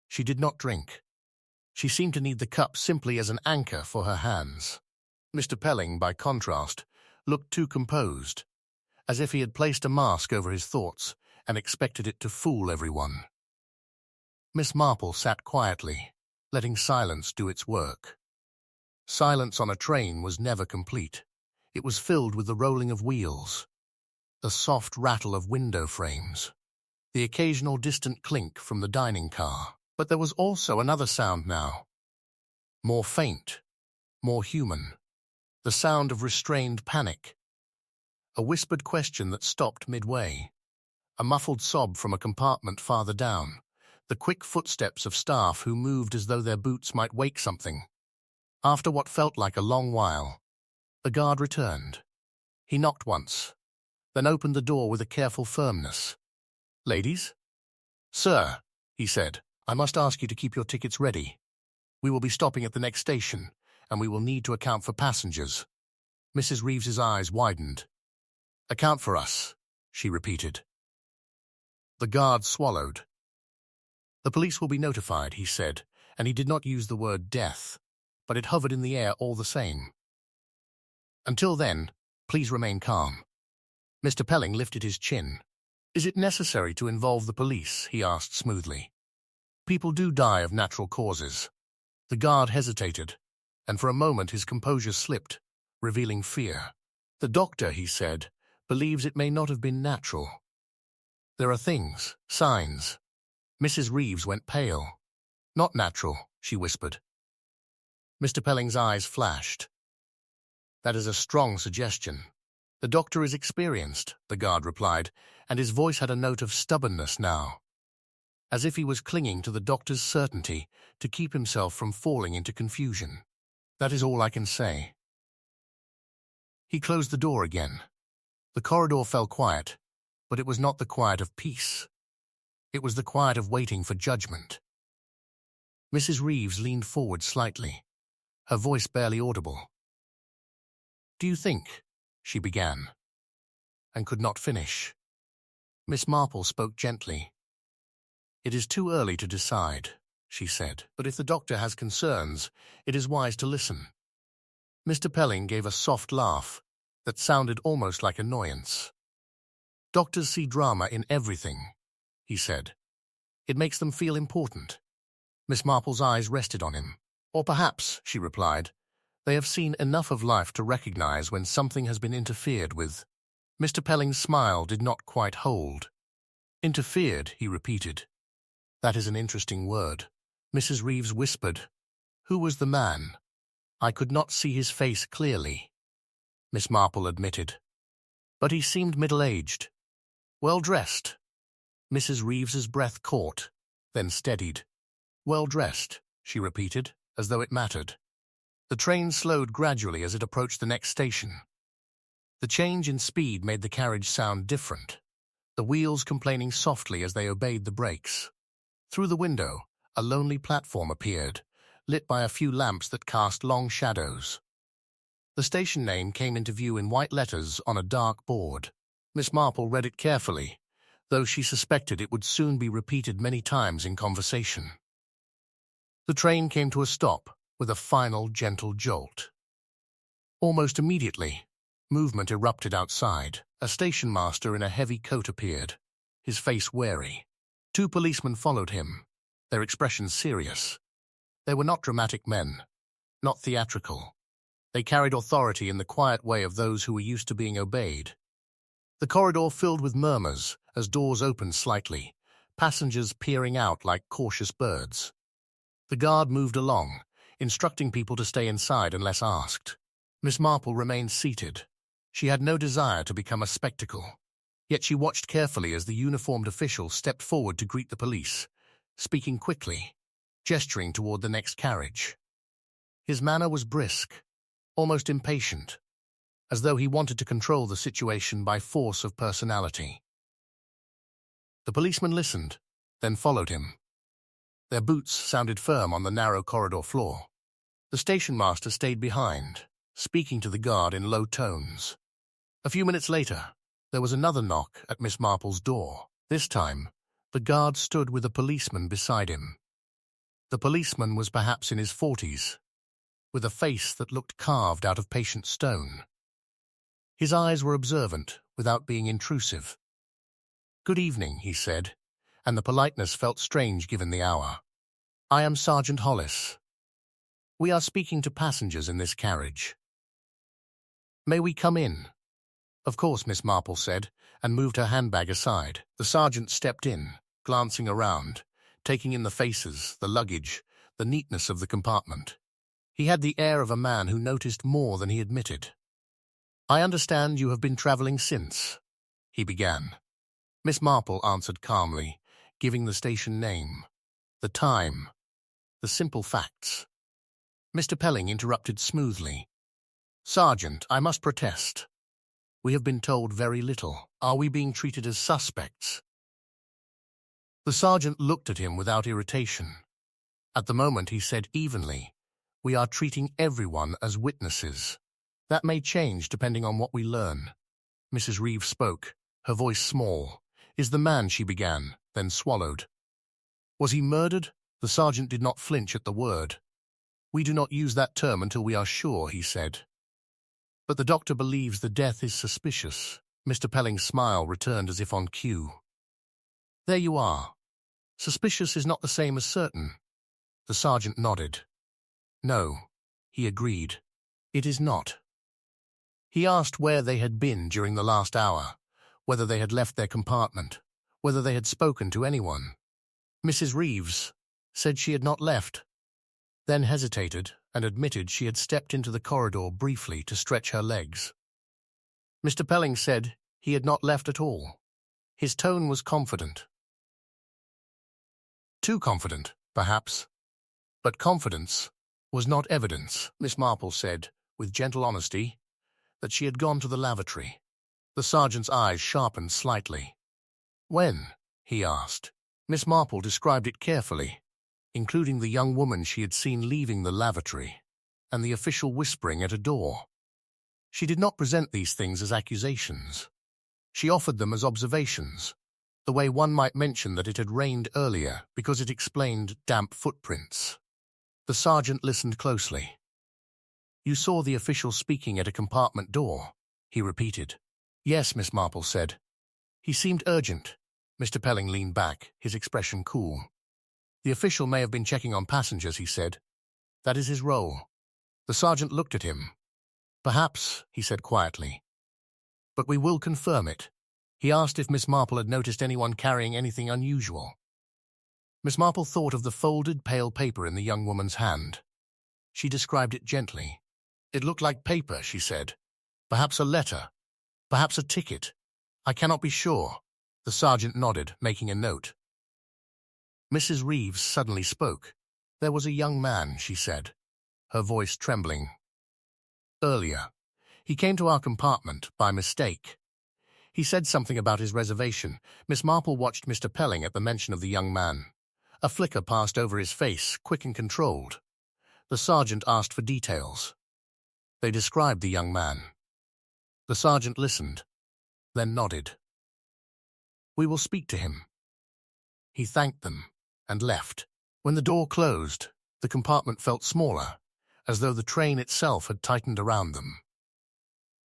She did not drink. She seemed to need the cup simply as an anchor for her hands. Mr. Pelling, by contrast, looked too composed, as if he had placed a mask over his thoughts and expected it to fool everyone. Miss Marple sat quietly, letting silence do its work. Silence on a train was never complete. It was filled with the rolling of wheels, the soft rattle of window frames, the occasional distant clink from the dining car. But there was also another sound now, more faint, more human, the sound of restrained panic. A whispered question that stopped midway, a muffled sob from a compartment farther down, the quick footsteps of staff who moved as though their boots might wake something. After what felt like a long while, the guard returned. He knocked once, then opened the door with a careful firmness. "Ladies?" "Sir," he said, "I must ask you to keep your tickets ready. We will be stopping at the next station, and we will need to account for passengers." Mrs. Reeves's eyes widened. "Account for us," she repeated. The guard swallowed. "The police will be notified," he said, and he did not use the word death, but it hovered in the air all the same. "Until then, please remain calm." Mr. Pelling lifted his chin. "Is it necessary to involve the police?" he asked smoothly. "People do die of natural causes." The guard hesitated, and for a moment his composure slipped, revealing fear. "The doctor," he said, "believes it may not have been natural. There are things, signs. Mrs. Reeves went pale. Not natural, she whispered. Mr. Pelling's eyes flashed. That is a strong suggestion. The doctor is experienced, the guard replied, and his voice had a note of stubbornness now, as if he was clinging to the doctor's certainty to keep himself from falling into confusion. That is all I can say. He closed the door again. The corridor fell quiet, but it was not the quiet of peace. It was the quiet of waiting for judgment. Mrs. Reeves leaned forward slightly, her voice barely audible. "Do you think," she began, and could not finish. Miss Marple spoke gently. "It is too early to decide," she said, "but if the doctor has concerns, it is wise to listen." Mr. Pelling gave a soft laugh that sounded almost like annoyance. "Doctors see drama in everything," he said. "It makes them feel important." Miss Marple's eyes rested on him. "Or perhaps," she replied, "they have seen enough of life to recognize when something has been interfered with." Mr. Pelling's smile did not quite hold. "Interfered," he repeated. "That is an interesting word." Mrs. Reeves whispered, "Who was the man?" "I could not see his face clearly," Miss Marple admitted, "but he seemed middle-aged, well-dressed." Mrs. Reeves's breath caught, then steadied. "Well-dressed," she repeated, as though it mattered. The train slowed gradually as it approached the next station. The change in speed made the carriage sound different, the wheels complaining softly as they obeyed the brakes. Through the window, a lonely platform appeared, lit by a few lamps that cast long shadows. The station name came into view in white letters on a dark board. Miss Marple read it carefully, though she suspected it would soon be repeated many times in conversation. The train came to a stop with a final gentle jolt. Almost immediately, movement erupted outside. A station master in a heavy coat appeared, his face wary. 2 policemen followed him, their expressions serious. They were not dramatic men, not theatrical. They carried authority in the quiet way of those who were used to being obeyed. The corridor filled with murmurs as doors opened slightly, passengers peering out like cautious birds. The guard moved along, instructing people to stay inside unless asked. Miss Marple remained seated. She had no desire to become a spectacle. Yet she watched carefully as the uniformed official stepped forward to greet the police, speaking quickly, gesturing toward the next carriage. His manner was brisk, almost impatient, as though he wanted to control the situation by force of personality. The policeman listened, then followed him. Their boots sounded firm on the narrow corridor floor. The station master stayed behind, speaking to the guard in low tones. A few minutes later, there was another knock at Miss Marple's door. This time, the guard stood with a policeman beside him. The policeman was perhaps in his 40s, with a face that looked carved out of patient stone. His eyes were observant, without being intrusive. "Good evening," he said, and the politeness felt strange given the hour. "I am Sergeant Hollis. We are speaking to passengers in this carriage. May we come in?" "Of course," Miss Marple said, and moved her handbag aside. The sergeant stepped in, glancing around, taking in the faces, the luggage, the neatness of the compartment. He had the air of a man who noticed more than he admitted. "I understand you have been travelling since," he began. Miss Marple answered calmly, giving the station name, the time, the simple facts. Mr. Pelling interrupted smoothly. "Sergeant, I must protest. We have been told very little. Are we being treated as suspects?" The sergeant looked at him without irritation. At the moment he said evenly, "We are treating everyone as witnesses. That may change depending on what we learn." Mrs. Reeves spoke, her voice small. "Is the man," she began, then swallowed. "Was he murdered?" The sergeant did not flinch at the word. "We do not use that term until we are sure," he said. "But the doctor believes the death is suspicious." Mr. Pelling's smile returned as if on cue. "There you are. Suspicious is not the same as certain." The sergeant nodded. "No," he agreed. "It is not." He asked where they had been during the last hour, whether they had left their compartment, whether they had spoken to anyone. Mrs. Reeves said she had not left, then hesitated and admitted she had stepped into the corridor briefly to stretch her legs. Mr. Pelling said he had not left at all. His tone was confident. Too confident, perhaps. But confidence was not evidence. Miss Marple said, with gentle honesty, that she had gone to the lavatory. The sergeant's eyes sharpened slightly. When? He asked. Miss Marple described it carefully, including the young woman she had seen leaving the lavatory and the official whispering at a door. She did not present these things as accusations. She offered them as observations, the way one might mention that it had rained earlier because it explained damp footprints. The sergeant listened closely. You saw the official speaking at a compartment door, he repeated. Yes, Miss Marple said. He seemed urgent. Mr. Pelling leaned back, his expression cool. The official may have been checking on passengers, he said. That is his role. The sergeant looked at him. Perhaps, he said quietly. But we will confirm it. He asked if Miss Marple had noticed anyone carrying anything unusual. Miss Marple thought of the folded, pale paper in the young woman's hand. She described it gently. It looked like paper, she said. Perhaps a letter. Perhaps a ticket. I cannot be sure. The sergeant nodded, making a note. Mrs. Reeves suddenly spoke. There was a young man, she said, her voice trembling. Earlier, he came to our compartment by mistake. He said something about his reservation. Miss Marple watched Mr. Pelling at the mention of the young man. A flicker passed over his face, quick and controlled. The sergeant asked for details. They described the young man. The sergeant listened, then nodded. We will speak to him. He thanked them and left. When the door closed, the compartment felt smaller, as though the train itself had tightened around them.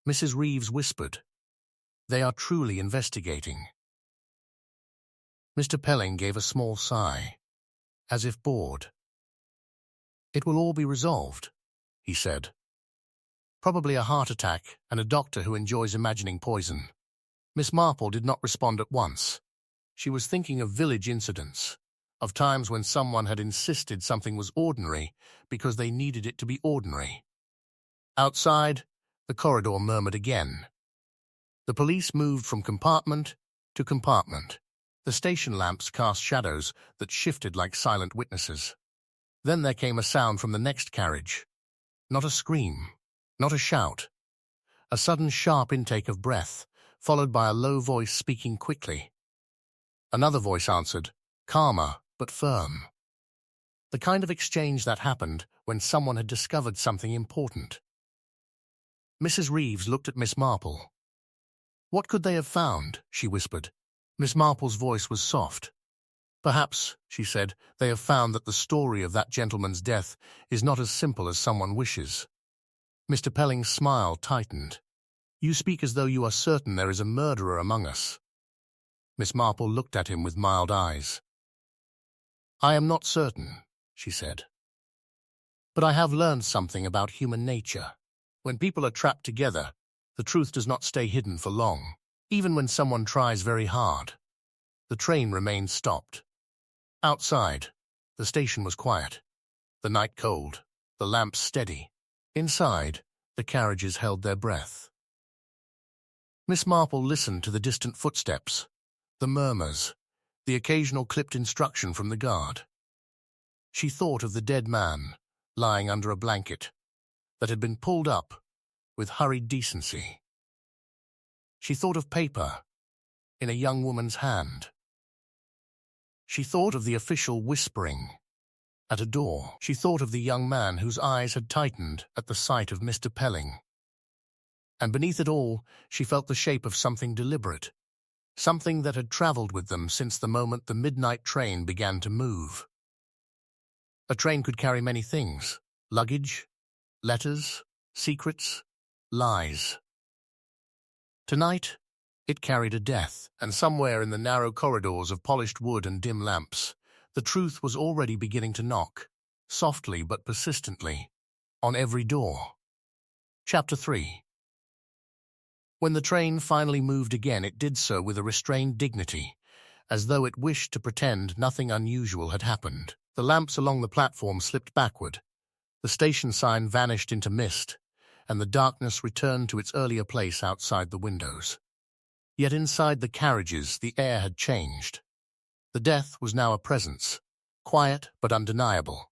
Mrs. Reeves whispered, They are truly investigating. Mr. Pelling gave a small sigh, as if bored. It will all be resolved, he said. Probably a heart attack and a doctor who enjoys imagining poison. Miss Marple did not respond at once. She was thinking of village incidents, of times when someone had insisted something was ordinary because they needed it to be ordinary. Outside, the corridor murmured again. The police moved from compartment to compartment. The station lamps cast shadows that shifted like silent witnesses. Then there came a sound from the next carriage. Not a scream, not a shout. A sudden sharp intake of breath, followed by a low voice speaking quickly. Another voice answered, calmer but firm. The kind of exchange that happened when someone had discovered something important. Mrs. Reeves looked at Miss Marple. What could they have found? She whispered. Miss Marple's voice was soft. Perhaps, she said, they have found that the story of that gentleman's death is not as simple as someone wishes. Mr. Pelling's smile tightened. You speak as though you are certain there is a murderer among us. Miss Marple looked at him with mild eyes. I am not certain, she said. But I have learned something about human nature. When people are trapped together, the truth does not stay hidden for long, even when someone tries very hard. The train remained stopped. Outside, the station was quiet, the night cold, the lamps steady. Inside, the carriages held their breath. Miss Marple listened to the distant footsteps, the murmurs, the occasional clipped instruction from the guard. She thought of the dead man, lying under a blanket, that had been pulled up with hurried decency. She thought of paper in a young woman's hand. She thought of the official whispering at a door. She thought of the young man whose eyes had tightened at the sight of Mr. Pelling. And beneath it all, she felt the shape of something deliberate, something that had traveled with them since the moment the midnight train began to move. A train could carry many things: luggage, letters, secrets, lies. Tonight, it carried a death, and somewhere in the narrow corridors of polished wood and dim lamps, the truth was already beginning to knock, softly but persistently, on every door. Chapter 3. When the train finally moved again, it did so with a restrained dignity, as though it wished to pretend nothing unusual had happened. The lamps along the platform slipped backward. The station sign vanished into mist, and the darkness returned to its earlier place outside the windows. Yet inside the carriages, the air had changed. The death was now a presence, quiet but undeniable,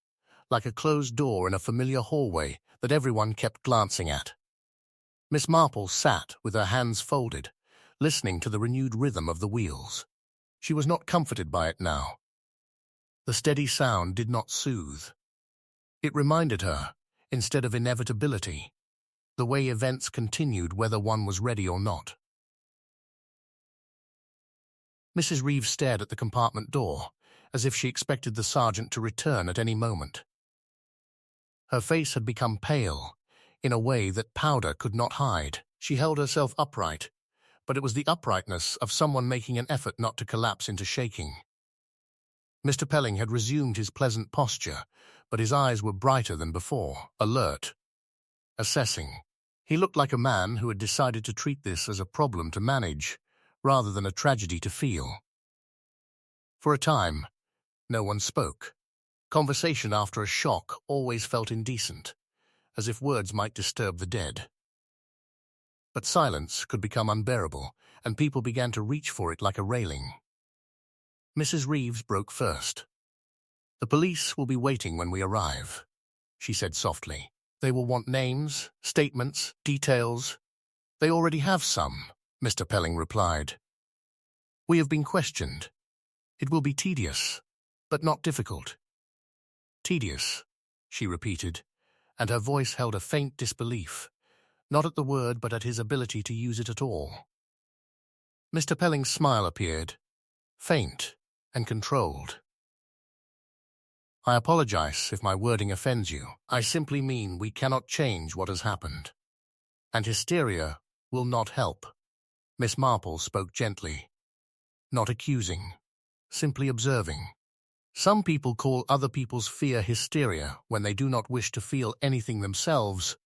like a closed door in a familiar hallway that everyone kept glancing at. Miss Marple sat with her hands folded, listening to the renewed rhythm of the wheels. She was not comforted by it now. The steady sound did not soothe. It reminded her, instead of inevitability, the way events continued whether one was ready or not. Mrs. Reeves stared at the compartment door, as if she expected the sergeant to return at any moment. Her face had become pale, in a way that powder could not hide. She held herself upright, but it was the uprightness of someone making an effort not to collapse into shaking. Mr. Pelling had resumed his pleasant posture, but his eyes were brighter than before, alert, assessing. He looked like a man who had decided to treat this as a problem to manage, rather than a tragedy to feel. For a time, no one spoke. Conversation after a shock always felt indecent, as if words might disturb the dead. But silence could become unbearable, and people began to reach for it like a railing. Mrs. Reeves broke first. "The police will be waiting when we arrive," she said softly. "They will want names, statements, details." "They already have some," Mr. Pelling replied. "We have been questioned. It will be tedious, but not difficult." "Tedious," she repeated, and her voice held a faint disbelief, not at the word but at his ability to use it at all. Mr. Pelling's smile appeared, faint and controlled. "I apologize if my wording offends you. I simply mean we cannot change what has happened. And hysteria will not help." Miss Marple spoke gently, not accusing, simply observing. Some people call other people's fear hysteria when they do not wish to feel anything themselves.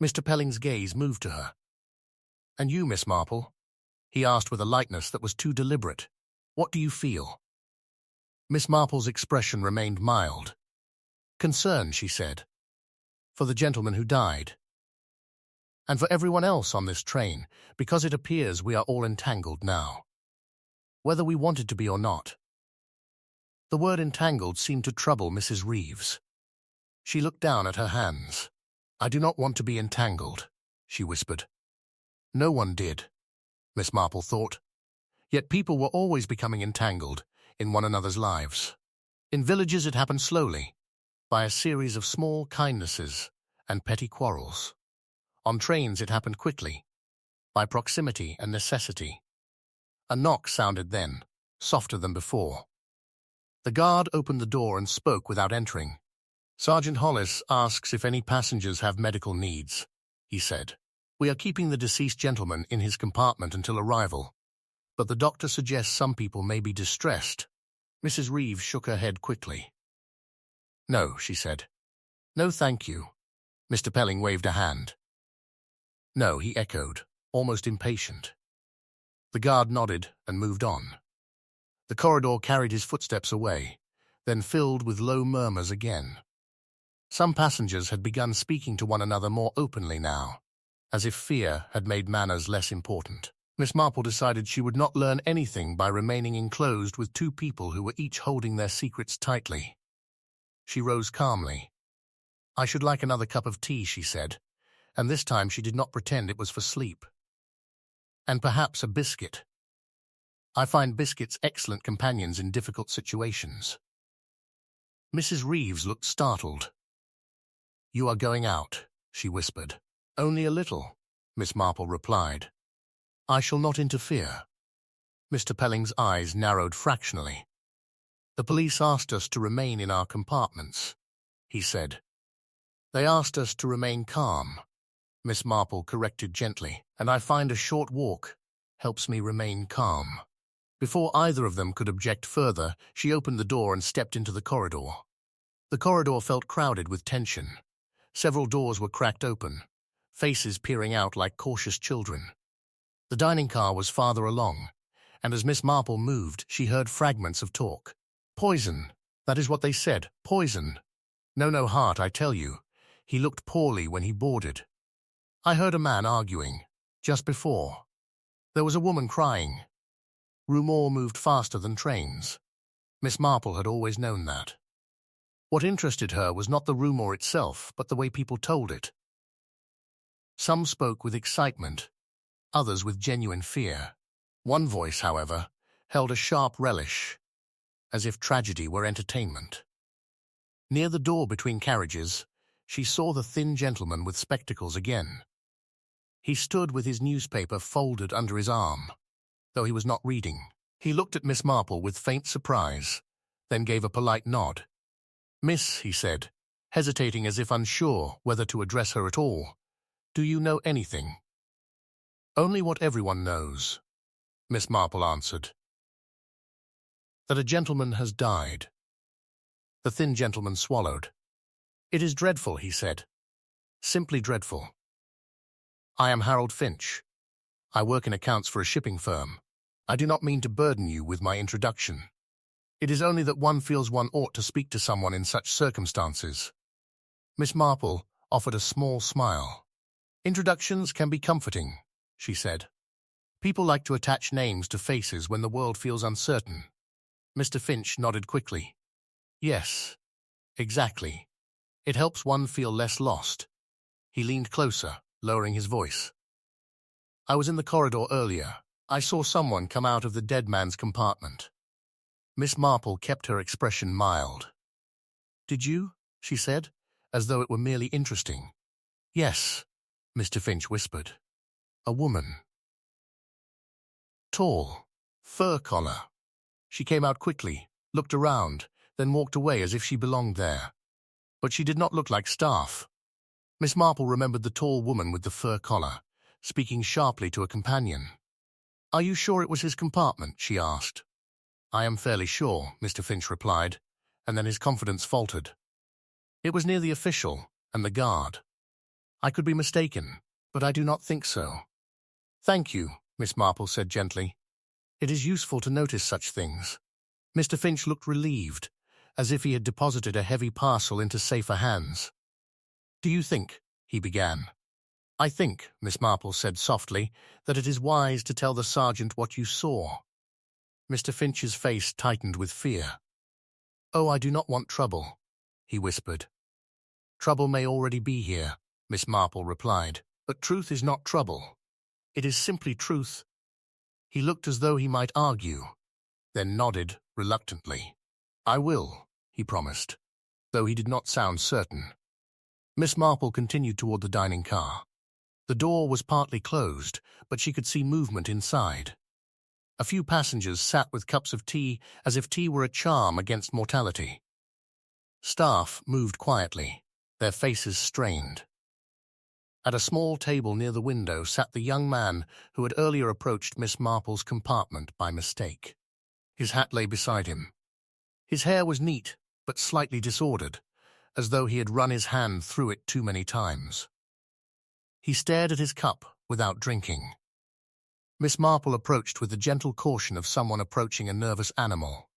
Mr. Pelling's gaze moved to her. "And you, Miss Marple?" he asked with a lightness that was too deliberate. "What do you feel?" Miss Marple's expression remained mild. "Concern," she said, "for the gentleman who died. And for everyone else on this train, because it appears we are all entangled now. Whether we wanted to be or not." The word entangled seemed to trouble Mrs. Reeves. She looked down at her hands. "I do not want to be entangled," she whispered. No one did, Miss Marple thought. Yet people were always becoming entangled in one another's lives. In villages it happened slowly, by a series of small kindnesses and petty quarrels. On trains it happened quickly, by proximity and necessity. A knock sounded then, softer than before. The guard opened the door and spoke without entering. "Sergeant Hollis asks if any passengers have medical needs," he said. "We are keeping the deceased gentleman in his compartment until arrival, but the doctor suggests some people may be distressed." Mrs. Reeves shook her head quickly. "No," she said. "No, thank you." Mr. Pelling waved a hand. "No," he echoed, almost impatient. The guard nodded and moved on. The corridor carried his footsteps away, then filled with low murmurs again. Some passengers had begun speaking to one another more openly now, as if fear had made manners less important. Miss Marple decided she would not learn anything by remaining enclosed with two people who were each holding their secrets tightly. She rose calmly. "I should like another cup of tea," she said, and this time she did not pretend it was for sleep. "And perhaps a biscuit. I find biscuits excellent companions in difficult situations." Mrs. Reeves looked startled. "You are going out," she whispered. "Only a little," Miss Marple replied. "I shall not interfere." Mr. Pelling's eyes narrowed fractionally. "The police asked us to remain in our compartments," he said. "They asked us to remain calm," Miss Marple corrected gently, "and I find a short walk helps me remain calm." Before either of them could object further, she opened the door and stepped into the corridor. The corridor felt crowded with tension. Several doors were cracked open, faces peering out like cautious children. The dining car was farther along, and as Miss Marple moved, she heard fragments of talk. Poison. That is what they said. Poison. No, Hart, I tell you. He looked poorly when he boarded. I heard a man arguing. Just before. There was a woman crying. Rumour moved faster than trains. Miss Marple had always known that. What interested her was not the rumour itself, but the way people told it. Some spoke with excitement, others with genuine fear. One voice, however, held a sharp relish, as if tragedy were entertainment. Near the door between carriages, she saw the thin gentleman with spectacles again. He stood with his newspaper folded under his arm, though he was not reading. He looked at Miss Marple with faint surprise, then gave a polite nod. "Miss," he said, hesitating as if unsure whether to address her at all, "do you know anything?" "Only what everyone knows," Miss Marple answered. "That a gentleman has died." The thin gentleman swallowed. "It is dreadful," he said. "Simply dreadful. I am Harold Finch. I work in accounts for a shipping firm. I do not mean to burden you with my introduction. It is only that one feels one ought to speak to someone in such circumstances." Miss Marple offered a small smile. "Introductions can be comforting," she said. "People like to attach names to faces when the world feels uncertain." Mr. Finch nodded quickly. "Yes, exactly. It helps one feel less lost." He leaned closer, lowering his voice. "I was in the corridor earlier. I saw someone come out of the dead man's compartment." Miss Marple kept her expression mild. "Did you?" she said, as though it were merely interesting. "Yes," Mr. Finch whispered. "A woman. Tall, fur collar." She came out quickly, looked around, then walked away as if she belonged there. But she did not look like staff. Miss Marple remembered the tall woman with the fur collar, speaking sharply to a companion. "Are you sure it was his compartment?" she asked. "I am fairly sure," Mr. Finch replied, and then his confidence faltered. "It was near the official and the guard. I could be mistaken, but I do not think so." "Thank you," Miss Marple said gently. "It is useful to notice such things." Mr. Finch looked relieved, as if he had deposited a heavy parcel into safer hands. "Do you think," he began. "I think," Miss Marple said softly, "that it is wise to tell the sergeant what you saw." Mr. Finch's face tightened with fear. "Oh, I do not want trouble," he whispered. "Trouble may already be here," Miss Marple replied, "but truth is not trouble. It is simply truth." He looked as though he might argue, then nodded reluctantly. "I will," he promised, though he did not sound certain. Miss Marple continued toward the dining car. The door was partly closed, but she could see movement inside. A few passengers sat with cups of tea as if tea were a charm against mortality. Staff moved quietly, their faces strained. At a small table near the window sat the young man who had earlier approached Miss Marple's compartment by mistake. His hat lay beside him. His hair was neat, but slightly disordered, as though he had run his hand through it too many times. He stared at his cup without drinking. Miss Marple approached with the gentle caution of someone approaching a nervous animal.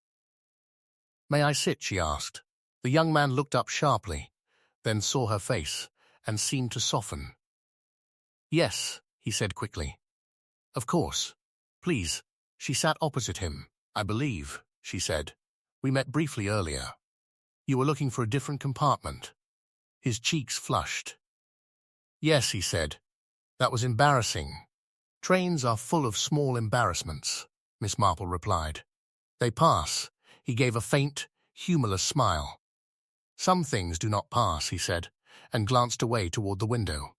"May I sit?" she asked. The young man looked up sharply, then saw her face, and seemed to soften. "Yes," he said quickly. "Of course. Please." She sat opposite him. "I believe," she said. "We met briefly earlier. You were looking for a different compartment." His cheeks flushed. "Yes," he said. "That was embarrassing." "Trains are full of small embarrassments," Miss Marple replied. "They pass." He gave a faint, humorless smile. "Some things do not pass," he said, and glanced away toward the window.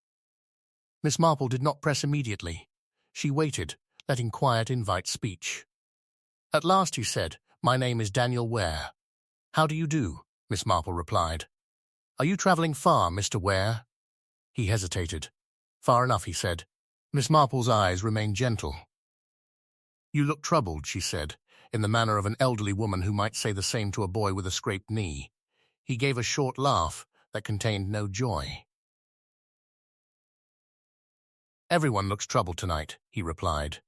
Miss Marple did not press immediately. She waited, letting quiet invite speech. At last he said, "My name is Daniel Ware." "How do you do?" Miss Marple replied. "Are you traveling far, Mr. Ware?" He hesitated. "Far enough," he said. Miss Marple's eyes remained gentle. "You look troubled," she said, in the manner of an elderly woman who might say the same to a boy with a scraped knee. He gave a short laugh that contained no joy. "Everyone looks troubled tonight," he replied.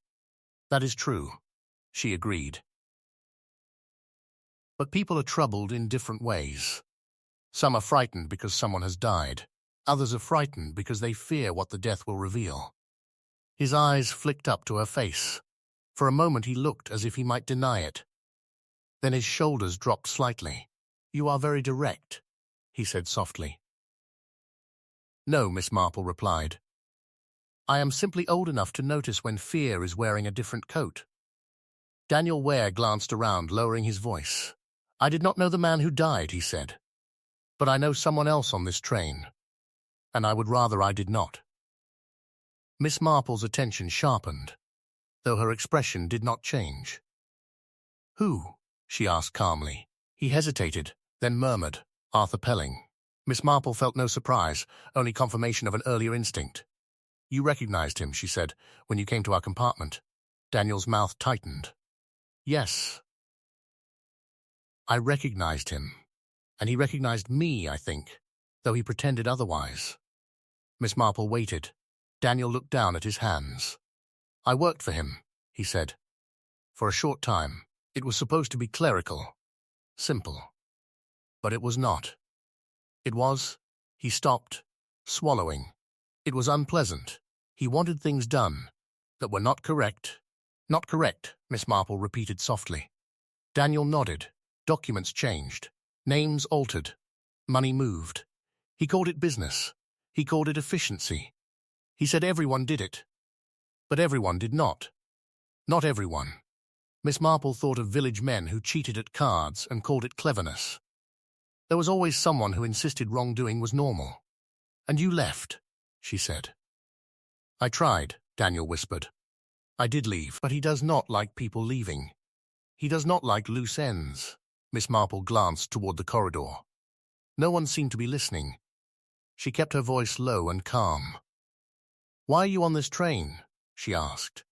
"That is true." she agreed. But people are troubled in different ways. Some are frightened because someone has died. Others are frightened because they fear what the death will reveal. His eyes flicked up to her face. For a moment he looked as if he might deny it. Then his shoulders dropped slightly. "You are very direct," he said softly. "No," Miss Marple replied. "I am simply old enough to notice when fear is wearing a different coat." Daniel Ware glanced around, lowering his voice. "I did not know the man who died," he said. "But I know someone else on this train, and I would rather I did not." Miss Marple's attention sharpened, though her expression did not change. "Who?" she asked calmly. He hesitated, then murmured, "Arthur Pelling." Miss Marple felt no surprise, only confirmation of an earlier instinct. "You recognized him," she said, "when you came to our compartment." Daniel's mouth tightened. "Yes. I recognized him. And he recognized me, I think, though he pretended otherwise." Miss Marple waited. Daniel looked down at his hands. "I worked for him," he said. "For a short time. It was supposed to be clerical. Simple. But it was not. It was—" He stopped, swallowing. "It was unpleasant. He wanted things done that were not correct." "Not correct," Miss Marple repeated softly. Daniel nodded. Documents changed. Names altered. Money moved. He called it business. He called it efficiency. He said everyone did it. But everyone did not. Not everyone. Miss Marple thought of village men who cheated at cards and called it cleverness. There was always someone who insisted wrongdoing was normal. "And you left," she said. "I tried," Daniel whispered. "I did leave, but he does not like people leaving. He does not like loose ends." Miss Marple glanced toward the corridor. No one seemed to be listening. She kept her voice low and calm. "Why are you on this train?" she asked.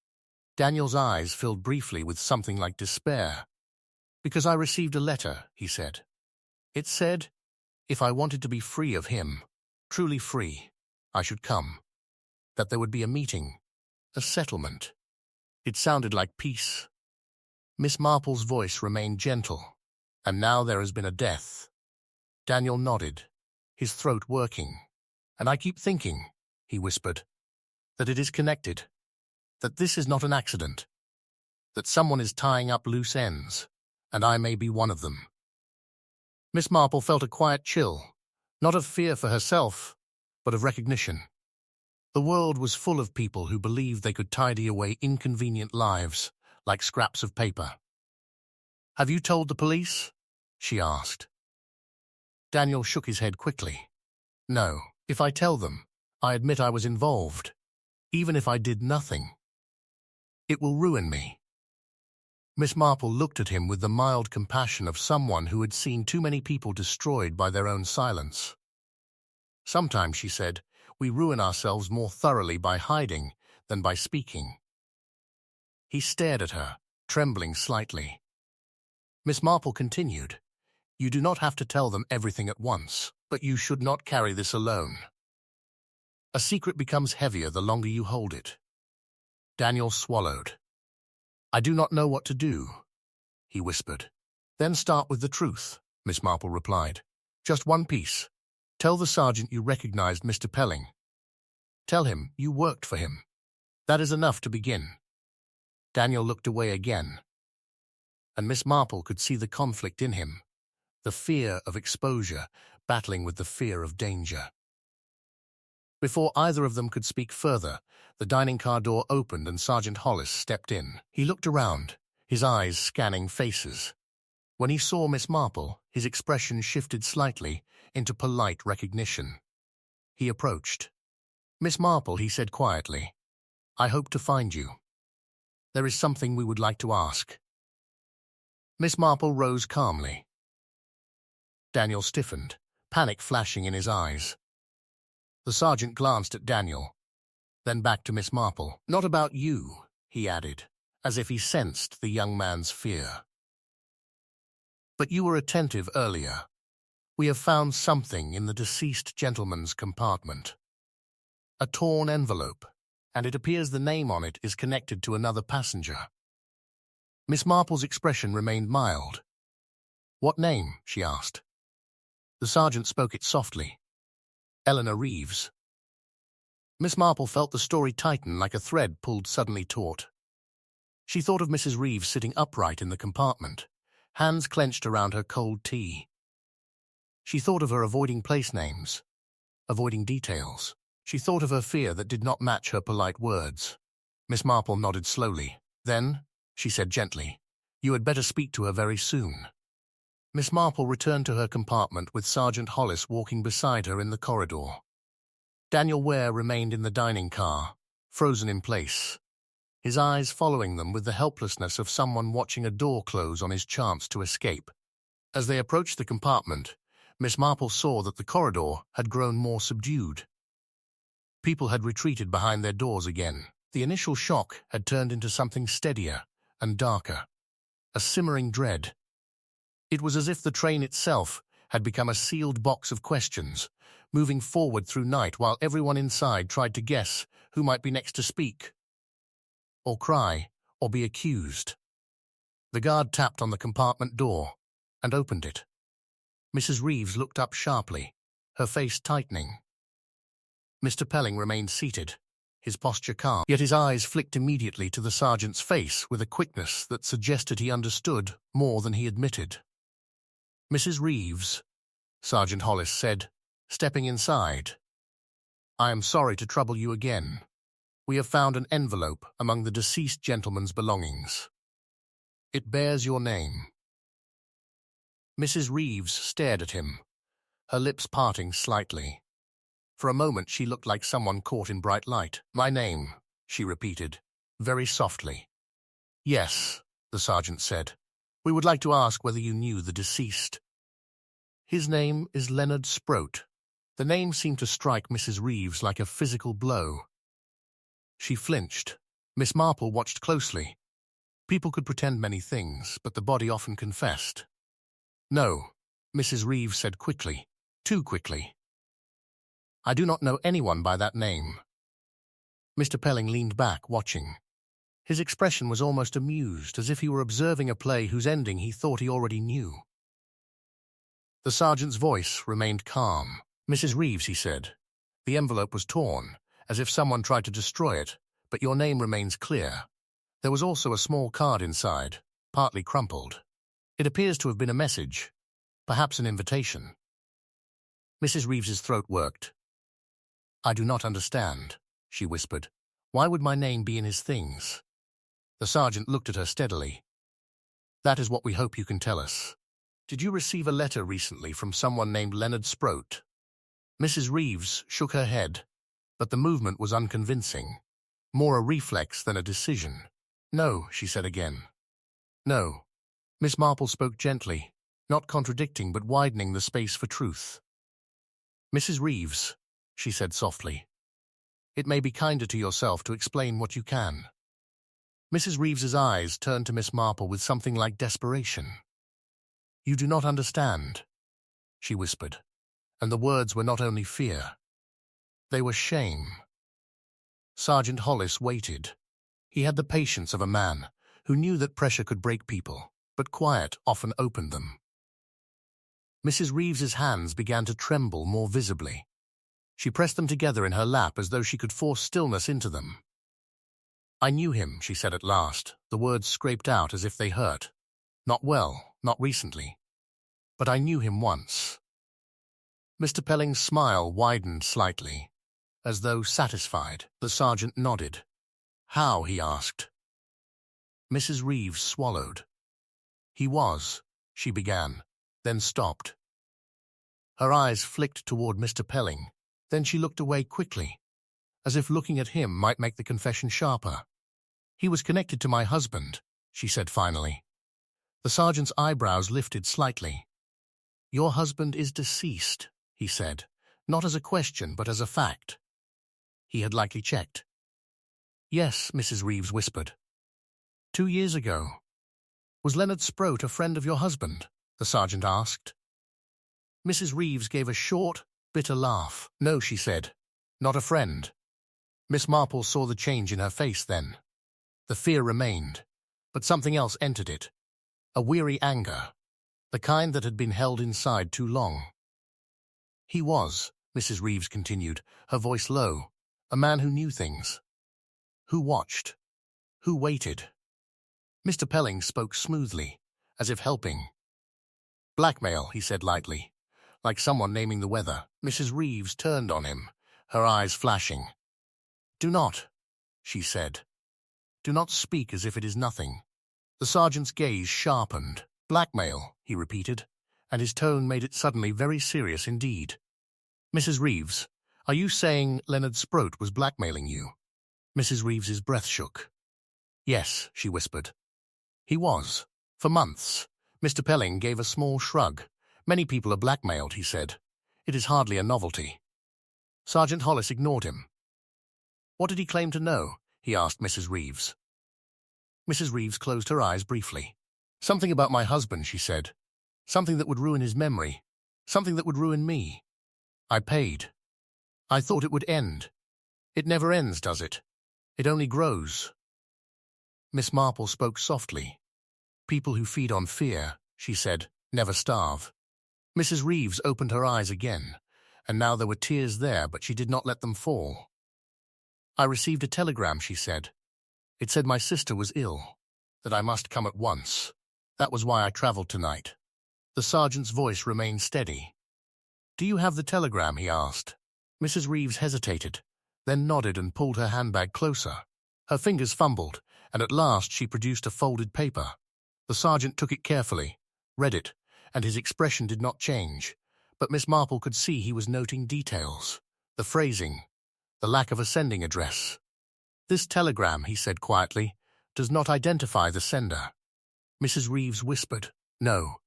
Daniel's eyes filled briefly with something like despair. "Because I received a letter," he said. "It said, if I wanted to be free of him, truly free, I should come. That there would be a meeting, a settlement." It sounded like peace. Miss Marple's voice remained gentle. "And now there has been a death." Daniel nodded, his throat working. "And I keep thinking," he whispered, "that it is connected, that this is not an accident, that someone is tying up loose ends, and I may be one of them." Miss Marple felt a quiet chill, not of fear for herself, but of recognition. The world was full of people who believed they could tidy away inconvenient lives like scraps of paper. "Have you told the police?" she asked. Daniel shook his head quickly. "No. If I tell them, I admit I was involved. Even if I did nothing, it will ruin me." Miss Marple looked at him with the mild compassion of someone who had seen too many people destroyed by their own silence. "Sometimes," she said, "we ruin ourselves more thoroughly by hiding than by speaking." He stared at her, trembling slightly. Miss Marple continued, "You do not have to tell them everything at once, but you should not carry this alone. A secret becomes heavier the longer you hold it." Daniel swallowed. "I do not know what to do," he whispered. "Then start with the truth," Miss Marple replied. "Just one piece. Tell the sergeant you recognized Mr. Pelling. Tell him you worked for him. That is enough to begin." Daniel looked away again, and Miss Marple could see the conflict in him, the fear of exposure battling with the fear of danger. Before either of them could speak further, the dining car door opened and Sergeant Hollis stepped in. He looked around, his eyes scanning faces. When he saw Miss Marple, his expression shifted slightly into polite recognition. He approached. "Miss Marple," he said quietly, "I hope to find you. There is something we would like to ask." Miss Marple rose calmly. Daniel stiffened, panic flashing in his eyes. The sergeant glanced at Daniel, then back to Miss Marple. "Not about you," he added, as if he sensed the young man's fear. "But you were attentive earlier. We have found something in the deceased gentleman's compartment. A torn envelope, and it appears the name on it is connected to another passenger." Miss Marple's expression remained mild. "What name?" she asked. The sergeant spoke it softly. "Eleanor Reeves." Miss Marple felt the story tighten like a thread pulled suddenly taut. She thought of Mrs. Reeves sitting upright in the compartment, hands clenched around her cold tea. She thought of her avoiding place names, avoiding details. She thought of her fear that did not match her polite words. Miss Marple nodded slowly. "Then," she said gently, "you had better speak to her very soon." Miss Marple returned to her compartment with Sergeant Hollis walking beside her in the corridor. Daniel Ware remained in the dining car, frozen in place, his eyes following them with the helplessness of someone watching a door close on his chance to escape. As they approached the compartment, Miss Marple saw that the corridor had grown more subdued. People had retreated behind their doors again. The initial shock had turned into something steadier and darker, a simmering dread. It was as if the train itself had become a sealed box of questions, moving forward through night while everyone inside tried to guess who might be next to speak, or cry, or be accused. The guard tapped on the compartment door and opened it. Mrs. Reeves looked up sharply, her face tightening. Mr. Pelling remained seated, his posture calm, yet his eyes flicked immediately to the sergeant's face with a quickness that suggested he understood more than he admitted. "Mrs. Reeves," Sergeant Hollis said, stepping inside, "I am sorry to trouble you again. We have found an envelope among the deceased gentleman's belongings. It bears your name." Mrs. Reeves stared at him, her lips parting slightly. For a moment she looked like someone caught in bright light. "My name," she repeated, very softly. "Yes," the sergeant said. "We would like to ask whether you knew the deceased." "His name is Leonard Sproat." The name seemed to strike Mrs. Reeves like a physical blow. She flinched. Miss Marple watched closely. People could pretend many things, but the body often confessed. "No," Mrs. Reeves said quickly, too quickly. "I do not know anyone by that name." Mr. Pelling leaned back, watching. His expression was almost amused, as if he were observing a play whose ending he thought he already knew. The sergeant's voice remained calm. "Mrs. Reeves," he said, "the envelope was torn, as if someone tried to destroy it, but your name remains clear. There was also a small card inside, partly crumpled. It appears to have been a message, perhaps an invitation." Mrs. Reeves's throat worked. "I do not understand," she whispered. "Why would my name be in his things?" The sergeant looked at her steadily. "That is what we hope you can tell us. Did you receive a letter recently from someone named Leonard Sproat?" Mrs. Reeves shook her head, but the movement was unconvincing, more a reflex than a decision. "No," she said again. "No." Miss Marple spoke gently, not contradicting but widening the space for truth. "Mrs. Reeves," she said softly, "it may be kinder to yourself to explain what you can." Mrs. Reeves's eyes turned to Miss Marple with something like desperation. "You do not understand," she whispered, and the words were not only fear. They were shame. Sergeant Hollis waited. He had the patience of a man who knew that pressure could break people, but quiet often opened them. Mrs. Reeves's hands began to tremble more visibly. She pressed them together in her lap as though she could force stillness into them. "I knew him," she said at last, the words scraped out as if they hurt. "Not well, not recently. But I knew him once." Mr. Pelling's smile widened slightly, as though satisfied. The sergeant nodded. "How?" he asked. Mrs. Reeves swallowed. "He was," she began, then stopped. Her eyes flicked toward Mr. Pelling, then she looked away quickly, as if looking at him might make the confession sharper. "He was connected to my husband," she said finally. The sergeant's eyebrows lifted slightly. "Your husband is deceased," he said, not as a question but as a fact. He had likely checked. "Yes," Mrs. Reeves whispered. 2 years ago." "Was Leonard Sproat a friend of your husband?" the sergeant asked. Mrs. Reeves gave a short, bitter laugh. "No," she said, "not a friend." Miss Marple saw the change in her face then. The fear remained. But something else entered it. A weary anger, the kind that had been held inside too long. He was, Mrs. Reeves continued, her voice low, a man who knew things. Who watched. Who waited. Mr. Pelling spoke smoothly, as if helping. Blackmail, he said lightly, like someone naming the weather. Mrs. Reeves turned on him, her eyes flashing. Do not, she said. Do not speak as if it is nothing. The sergeant's gaze sharpened. Blackmail, he repeated, and his tone made it suddenly very serious indeed. Mrs. Reeves, are you saying Leonard Sproat was blackmailing you? Mrs. Reeves's breath shook. Yes, she whispered. He was. For months. Mr. Pelling gave a small shrug. Many people are blackmailed, he said. It is hardly a novelty. Sergeant Hollis ignored him. What did he claim to know? He asked Mrs. Reeves. Mrs. Reeves closed her eyes briefly. Something about my husband, she said. Something that would ruin his memory. Something that would ruin me. I paid. I thought it would end. It never ends, does it? It only grows. Miss Marple spoke softly. People who feed on fear, she said, never starve. Mrs. Reeves opened her eyes again, and now there were tears there, but she did not let them fall. I received a telegram, she said. It said my sister was ill, that I must come at once. That was why I travelled tonight. The sergeant's voice remained steady. Do you have the telegram? He asked. Mrs. Reeves hesitated, then nodded and pulled her handbag closer. Her fingers fumbled, and at last she produced a folded paper. The sergeant took it carefully, read it, and his expression did not change, but Miss Marple could see he was noting details, the phrasing, the lack of a sending address. This telegram, he said quietly, does not identify the sender. Mrs. Reeves whispered, No.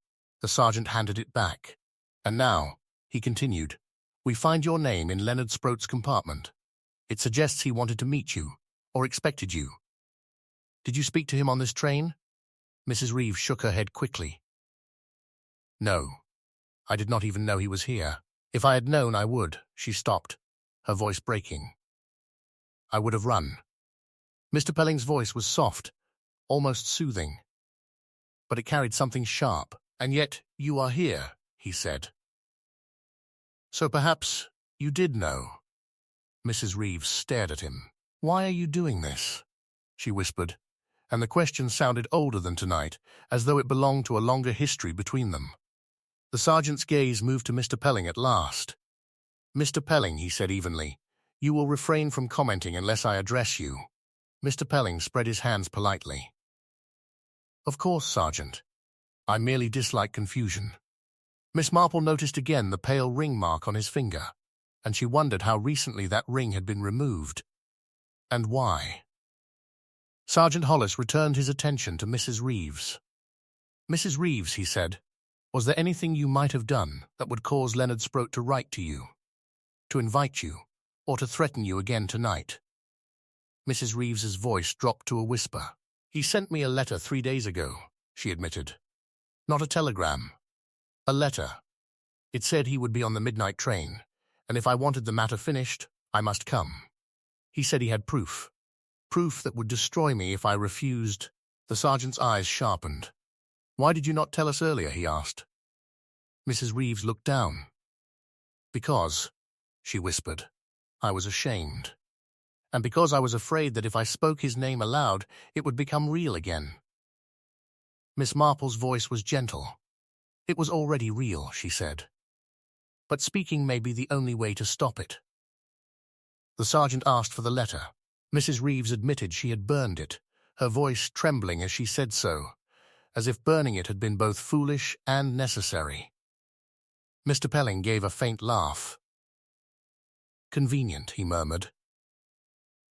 The sergeant handed it back. And now, he continued, we find your name in Leonard Sproat's compartment. It suggests he wanted to meet you, or expected you. Did you speak to him on this train? Mrs. Reeves shook her head quickly. No. I did not even know he was here. If I had known, I would. She stopped, her voice breaking. I would have run. Mr. Pelling's voice was soft, almost soothing. But it carried something sharp. And yet you are here, he said. So perhaps you did know. Mrs. Reeves stared at him. Why are you doing this? She whispered, and the question sounded older than tonight, as though it belonged to a longer history between them. The sergeant's gaze moved to Mr. Pelling at last. Mr. Pelling, he said evenly, you will refrain from commenting unless I address you. Mr. Pelling spread his hands politely. Of course, Sergeant. I merely dislike confusion. Miss Marple noticed again the pale ring mark on his finger, and she wondered how recently that ring had been removed. And why? Sergeant Hollis returned his attention to Mrs. Reeves. Mrs. Reeves, he said, was there anything you might have done that would cause Leonard Sproat to write to you, to invite you, or to threaten you again tonight? Mrs. Reeves's voice dropped to a whisper. He sent me a letter 3 days ago, she admitted. Not a telegram. A letter. It said he would be on the midnight train, and if I wanted the matter finished, I must come. He said he had proof. Proof that would destroy me if I refused. The sergeant's eyes sharpened. Why did you not tell us earlier? He asked. Mrs. Reeves looked down. Because, she whispered, I was ashamed. And because I was afraid that if I spoke his name aloud, it would become real again. Miss Marple's voice was gentle. It was already real, she said. But speaking may be the only way to stop it. The sergeant asked for the letter. Mrs. Reeves admitted she had burned it, her voice trembling as she said so, as if burning it had been both foolish and necessary. Mr. Pelling gave a faint laugh. Convenient, he murmured.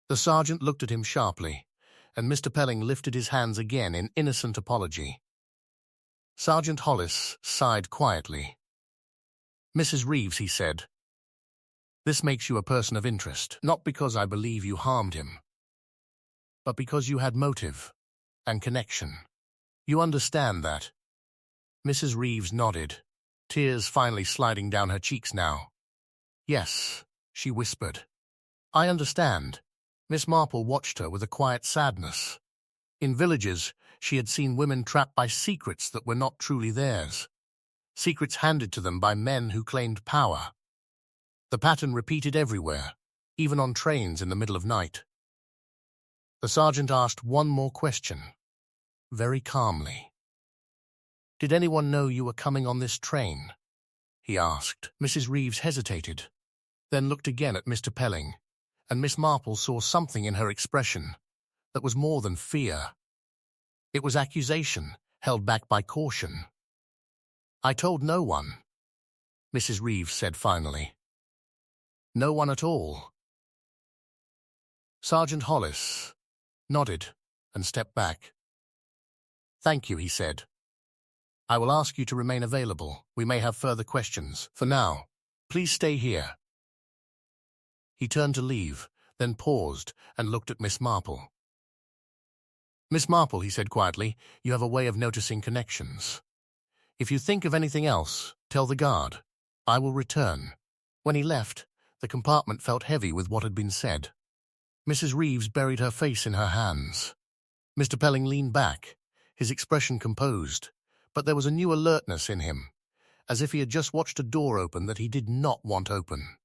The sergeant looked at him sharply, and Mr. Pelling lifted his hands again in innocent apology. Sergeant Hollis sighed quietly. Mrs. Reeves, he said, this makes you a person of interest, not because I believe you harmed him, but because you had motive and connection. You understand that? Mrs. Reeves nodded, tears finally sliding down her cheeks now. Yes, she whispered. I understand. Miss Marple watched her with a quiet sadness. In villages, She had seen women trapped by secrets that were not truly theirs, secrets handed to them by men who claimed power. The pattern repeated everywhere, even on trains in the middle of night. The sergeant asked one more question, very calmly. "Did anyone know you were coming on this train?" he asked. Mrs. Reeves hesitated, then looked again at Mr. Pelling, and Miss Marple saw something in her expression that was more than fear. It was accusation, held back by caution. "I told no one," Mrs. Reeves said finally. "No one at all." Sergeant Hollis nodded and stepped back. "Thank you," he said. "I will ask you to remain available. We may have further questions. For now, please stay here." He turned to leave, then paused and looked at Miss Marple. "Miss Marple," he said quietly, "you have a way of noticing connections. If you think of anything else, tell the guard. I will return." When he left, the compartment felt heavy with what had been said. Mrs. Reeves buried her face in her hands. Mr. Pelling leaned back, his expression composed, but there was a new alertness in him, as if he had just watched a door open that he did not want open.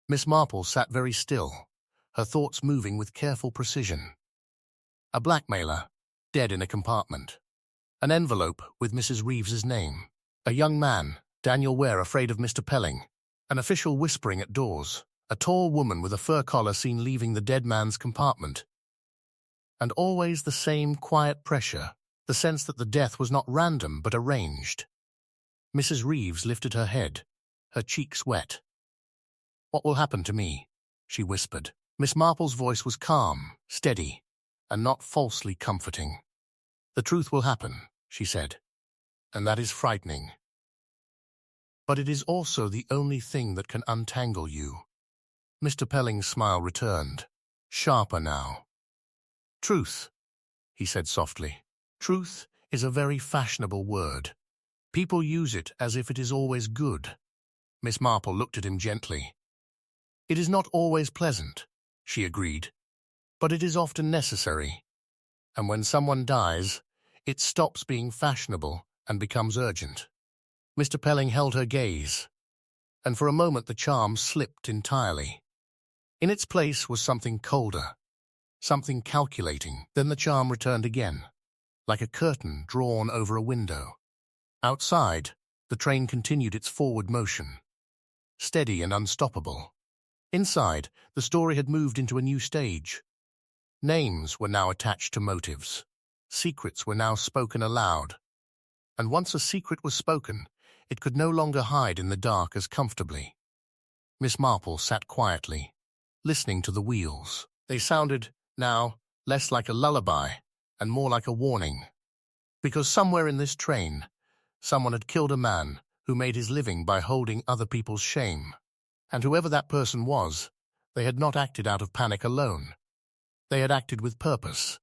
Miss Marple sat very still, her thoughts moving with careful precision. A blackmailer, dead in a compartment. An envelope with Mrs. Reeves's name. A young man, Daniel Ware, afraid of Mr. Pelling. An official whispering at doors. A tall woman with a fur collar seen leaving the dead man's compartment. And always the same quiet pressure, the sense that the death was not random but arranged. Mrs. Reeves lifted her head, her cheeks wet. "What will happen to me?" she whispered. Miss Marple's voice was calm, steady, and not falsely comforting. "The truth will happen," she said, "and that is frightening. But it is also the only thing that can untangle you." Mr. Pelling's smile returned, sharper now. "Truth," he said softly. "Truth is a very fashionable word. People use it as if it is always good." Miss Marple looked at him gently. "It is not always pleasant," she agreed, "but it is often necessary. And when someone dies, it stops being fashionable and becomes urgent." Mr. Pelling held her gaze, and for a moment the charm slipped entirely. In its place was something colder, something calculating. Then the charm returned again, like a curtain drawn over a window. Outside, the train continued its forward motion, steady and unstoppable. Inside, the story had moved into a new stage. Names were now attached to motives. Secrets were now spoken aloud. And once a secret was spoken, it could no longer hide in the dark as comfortably. Miss Marple sat quietly, listening to the wheels. They sounded, now, less like a lullaby and more like a warning. Because somewhere in this train, someone had killed a man who made his living by holding other people's shame. And whoever that person was, they had not acted out of panic alone. They had acted with purpose.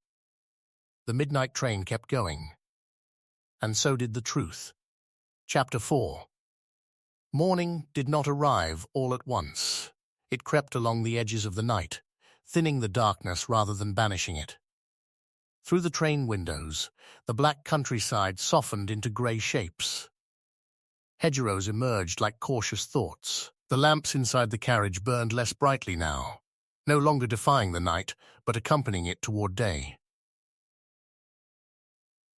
The midnight train kept going. And so did the truth. Chapter 4. Morning did not arrive all at once. It crept along the edges of the night, thinning the darkness rather than banishing it. Through the train windows, the black countryside softened into grey shapes. Hedgerows emerged like cautious thoughts. The lamps inside the carriage burned less brightly now, no longer defying the night, but accompanying it toward day.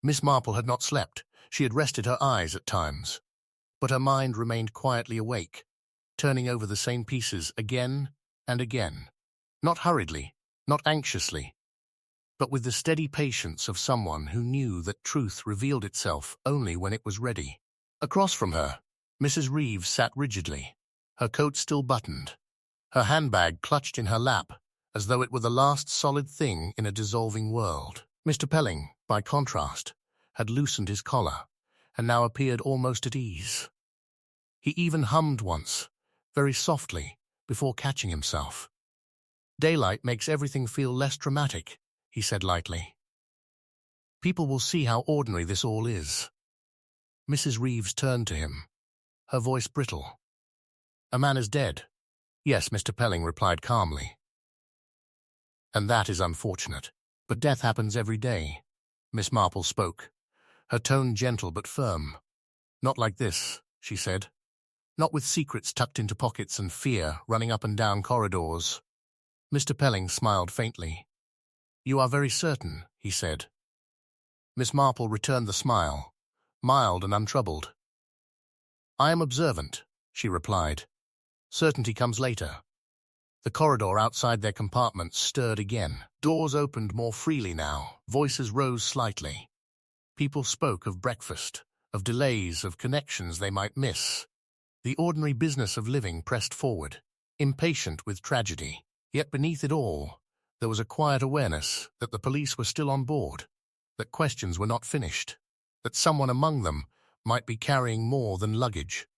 Miss Marple had not slept. She had rested her eyes at times, but her mind remained quietly awake, turning over the same pieces again and again, not hurriedly, not anxiously, but with the steady patience of someone who knew that truth revealed itself only when it was ready. Across from her, Mrs. Reeves sat rigidly, her coat still buttoned, her handbag clutched in her lap, as though it were the last solid thing in a dissolving world. Mr. Pelling, by contrast, had loosened his collar, and now appeared almost at ease. He even hummed once, very softly, before catching himself. "Daylight makes everything feel less dramatic," he said lightly. "People will see how ordinary this all is." Mrs. Reeves turned to him, her voice brittle. "A man is dead." "Yes," Mr. Pelling replied calmly. "And that is unfortunate. But death happens every day. Miss Marple spoke, her tone gentle but firm. "Not like this," she said. "Not with secrets tucked into pockets and fear running up and down corridors." Mr. Pelling smiled faintly. "You are very certain," he said. Miss Marple returned the smile, mild and untroubled. "I am observant," she replied. "Certainty comes later." The corridor outside their compartment stirred again. Doors opened more freely now. Voices rose slightly. People spoke of breakfast, of delays, of connections they might miss. The ordinary business of living pressed forward, impatient with tragedy. Yet beneath it all, there was a quiet awareness that the police were still on board, that questions were not finished, that someone among them might be carrying more than luggage.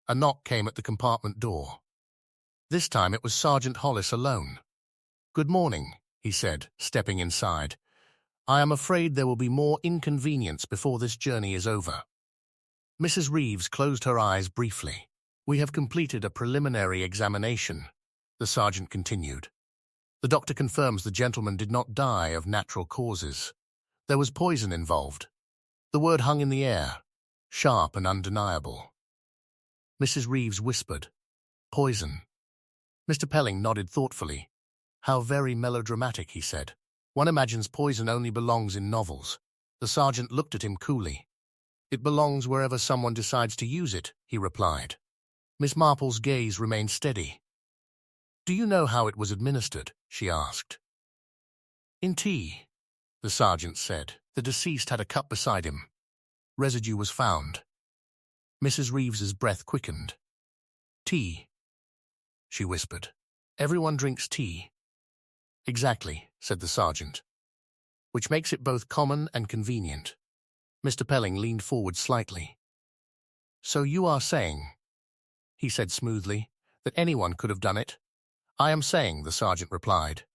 A knock came at the compartment door. This time it was Sergeant Hollis alone. "Good morning," he said, stepping inside. "I am afraid there will be more inconvenience before this journey is over." Mrs. Reeves closed her eyes briefly. "We have completed a preliminary examination," the sergeant continued. "The doctor confirms the gentleman did not die of natural causes. There was poison involved." The word hung in the air, sharp and undeniable. Mrs. Reeves whispered, "Poison." Mr. Pelling nodded thoughtfully. "How very melodramatic," he said. "One imagines poison only belongs in novels." The sergeant looked at him coolly. "It belongs wherever someone decides to use it," he replied. Miss Marple's gaze remained steady. "Do you know how it was administered?" she asked. "In tea," the sergeant said. "The deceased had a cup beside him. Residue was found." Mrs. Reeves's breath quickened. "Tea," she whispered. "Everyone drinks tea." "Exactly," said the sergeant. "Which makes it both common and convenient." Mr. Pelling leaned forward slightly. "So you are saying," he said smoothly, "that anyone could have done it?" "I am saying," the sergeant replied,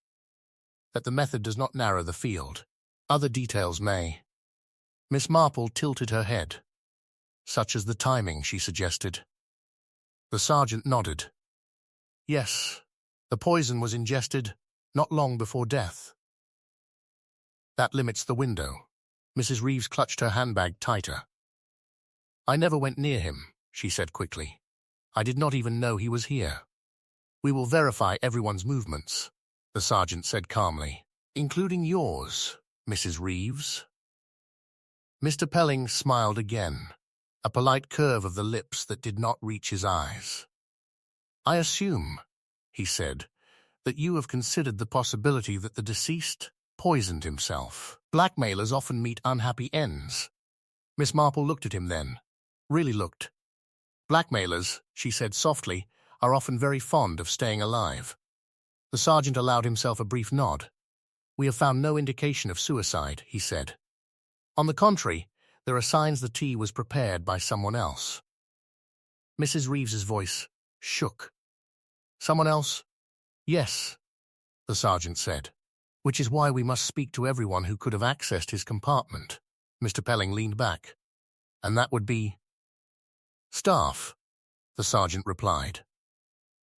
"that the method does not narrow the field. Other details may." Miss Marple tilted her head. "Such as the timing," she suggested. The sergeant nodded. "Yes, the poison was ingested not long before death." "That limits the window." Mrs. Reeves clutched her handbag tighter. "I never went near him," she said quickly. "I did not even know he was here." "We will verify everyone's movements," the sergeant said calmly. "Including yours, Mrs. Reeves." Mr. Pelling smiled again, a polite curve of the lips that did not reach his eyes. "I assume," he said, "that you have considered the possibility that the deceased poisoned himself. Blackmailers often meet unhappy ends." Miss Marple looked at him then, really looked. "Blackmailers," she said softly, "are often very fond of staying alive." The sergeant allowed himself a brief nod. "We have found no indication of suicide," he said. "On the contrary, there are signs the tea was prepared by someone else." Mrs. Reeves's voice shook. "Someone else?" "Yes," the sergeant said. "Which is why we must speak to everyone who could have accessed his compartment." Mr. Pelling leaned back. "And that would be?" "Staff," the sergeant replied.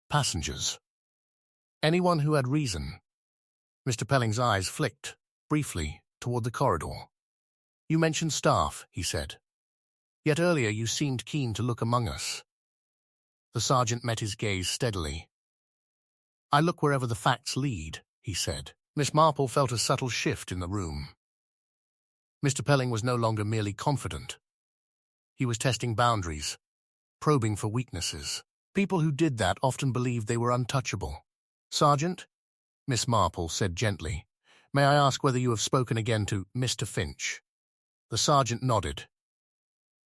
"Passengers. Anyone who had reason." Mr. Pelling's eyes flicked, briefly, toward the corridor. "You mentioned staff," he said. "Yet earlier you seemed keen to look among us." The sergeant met his gaze steadily. "I look wherever the facts lead," he said. Miss Marple felt a subtle shift in the room. Mr. Pelling was no longer merely confident. He was testing boundaries, probing for weaknesses. People who did that often believed they were untouchable. "Sergeant," Miss Marple said gently, "may I ask whether you have spoken again to Mr. Finch?" The sergeant nodded.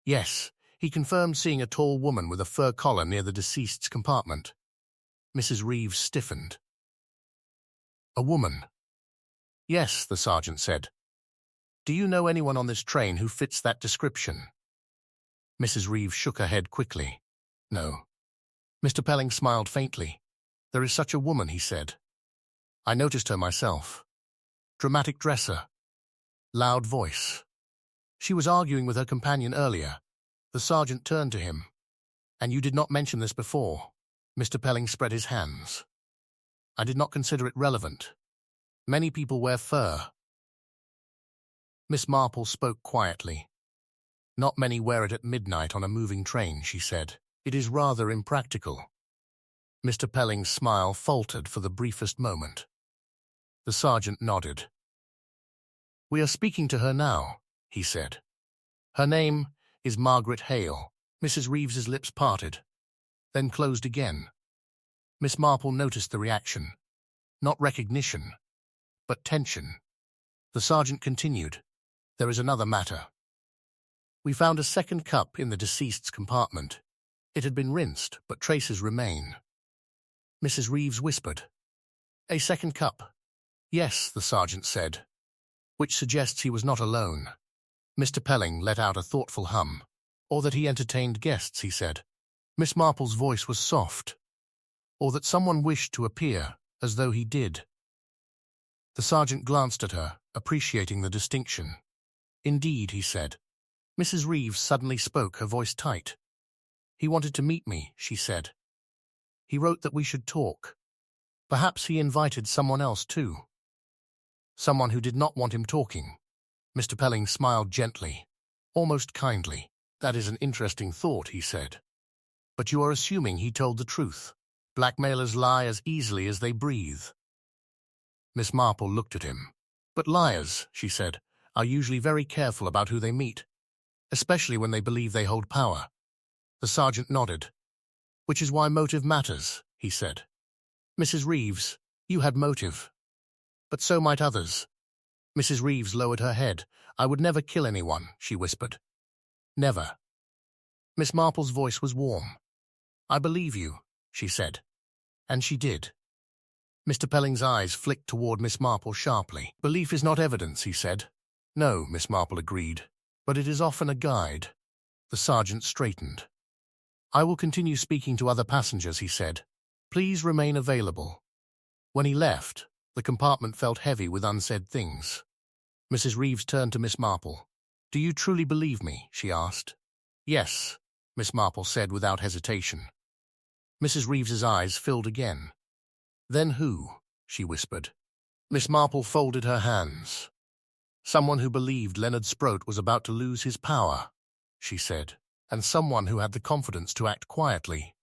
"Yes, he confirmed seeing a tall woman with a fur collar near the deceased's compartment." Mrs. Reeves stiffened. "A woman?" "Yes," the sergeant said. "Do you know anyone on this train who fits that description?" Mrs. Reeves shook her head quickly. "No." Mr. Pelling smiled faintly. "There is such a woman," he said. "I noticed her myself. Dramatic dresser. Loud voice. She was arguing with her companion earlier." The sergeant turned to him. "And you did not mention this before?" Mr. Pelling spread his hands. "I did not consider it relevant. Many people wear fur." Miss Marple spoke quietly. "Not many wear it at midnight on a moving train," she said. "It is rather impractical." Mr. Pelling's smile faltered for the briefest moment. The sergeant nodded. "We are speaking to her now," he said. "Her name is Margaret Hale." Mrs. Reeves's lips parted, then closed again. Miss Marple noticed the reaction. Not recognition, but tension. The sergeant continued, "There is another matter. We found a second cup in the deceased's compartment. It had been rinsed, but traces remain." Mrs. Reeves whispered, "A second cup?" "Yes," the sergeant said, "which suggests he was not alone." Mr. Pelling let out a thoughtful hum. "Or that he entertained guests," he said. Miss Marple's voice was soft. "Or that someone wished to appear, as though he did." The sergeant glanced at her, appreciating the distinction. "Indeed," he said. Mrs. Reeves suddenly spoke, her voice tight. "He wanted to meet me," she said. "He wrote that we should talk. Perhaps he invited someone else too. Someone who did not want him talking." Mr. Pelling smiled gently, almost kindly. "That is an interesting thought," he said. "But you are assuming he told the truth. Blackmailers lie as easily as they breathe." Miss Marple looked at him. "But liars," she said, "are usually very careful about who they meet, especially when they believe they hold power." The sergeant nodded. "Which is why motive matters," he said. "Mrs. Reeves, you had motive. But so might others." Mrs. Reeves lowered her head. "I would never kill anyone," she whispered. "Never." Miss Marple's voice was warm. "I believe you," she said. And she did. Mr. Pelling's eyes flicked toward Miss Marple sharply. "Belief is not evidence," he said. "No," Miss Marple agreed, "but it is often a guide." The sergeant straightened. "I will continue speaking to other passengers," he said. "Please remain available." When he left, the compartment felt heavy with unsaid things. Mrs. Reeves turned to Miss Marple. "Do you truly believe me?" she asked. "Yes," Miss Marple said without hesitation. Mrs. Reeves's eyes filled again. "Then who?" she whispered. Miss Marple folded her hands. "Someone who believed Leonard Sproat was about to lose his power," she said, "and someone who had the confidence to act quietly."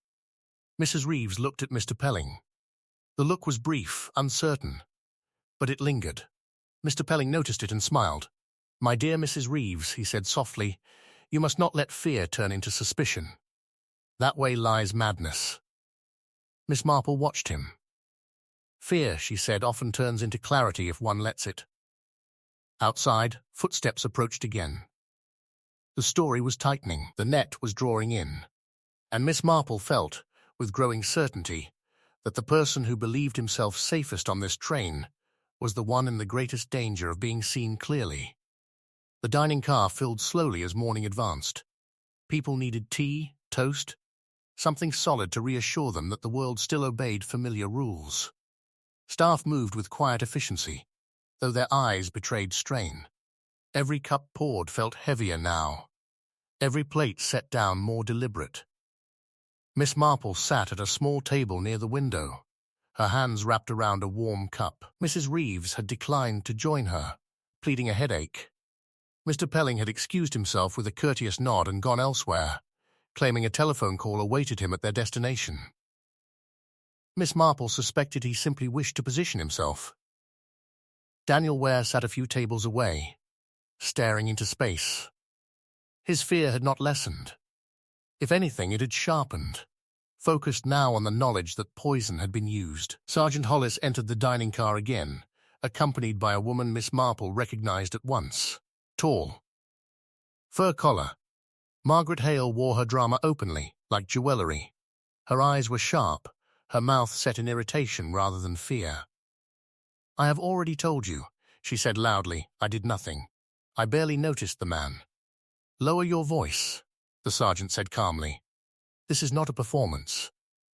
Mrs. Reeves looked at Mr. Pelling. The look was brief, uncertain, but it lingered. Mr. Pelling noticed it and smiled. "My dear Mrs. Reeves," he said softly, "you must not let fear turn into suspicion. That way lies madness." Miss Marple watched him. "Fear," she said, "often turns into clarity if one lets it." Outside, footsteps approached again. The story was tightening, the net was drawing in, and Miss Marple felt, with growing certainty, that the person who believed himself safest on this train was the one in the greatest danger of being seen clearly. The dining car filled slowly as morning advanced. People needed tea, toast, something solid to reassure them that the world still obeyed familiar rules. Staff moved with quiet efficiency, though their eyes betrayed strain. Every cup poured felt heavier now, every plate set down more deliberate. Miss Marple sat at a small table near the window, her hands wrapped around a warm cup. Mrs. Reeves had declined to join her, pleading a headache. Mr. Pelling had excused himself with a courteous nod and gone elsewhere, claiming a telephone call awaited him at their destination. Miss Marple suspected he simply wished to position himself. Daniel Ware sat a few tables away, staring into space. His fear had not lessened. If anything, it had sharpened, focused now on the knowledge that poison had been used. Sergeant Hollis entered the dining car again, accompanied by a woman Miss Marple recognized at once. Tall. Fur collar. Margaret Hale wore her drama openly, like jewelry. Her eyes were sharp, her mouth set in irritation rather than fear. "I have already told you," she said loudly. "I did nothing. I barely noticed the man." "Lower your voice," the sergeant said calmly. "This is not a performance."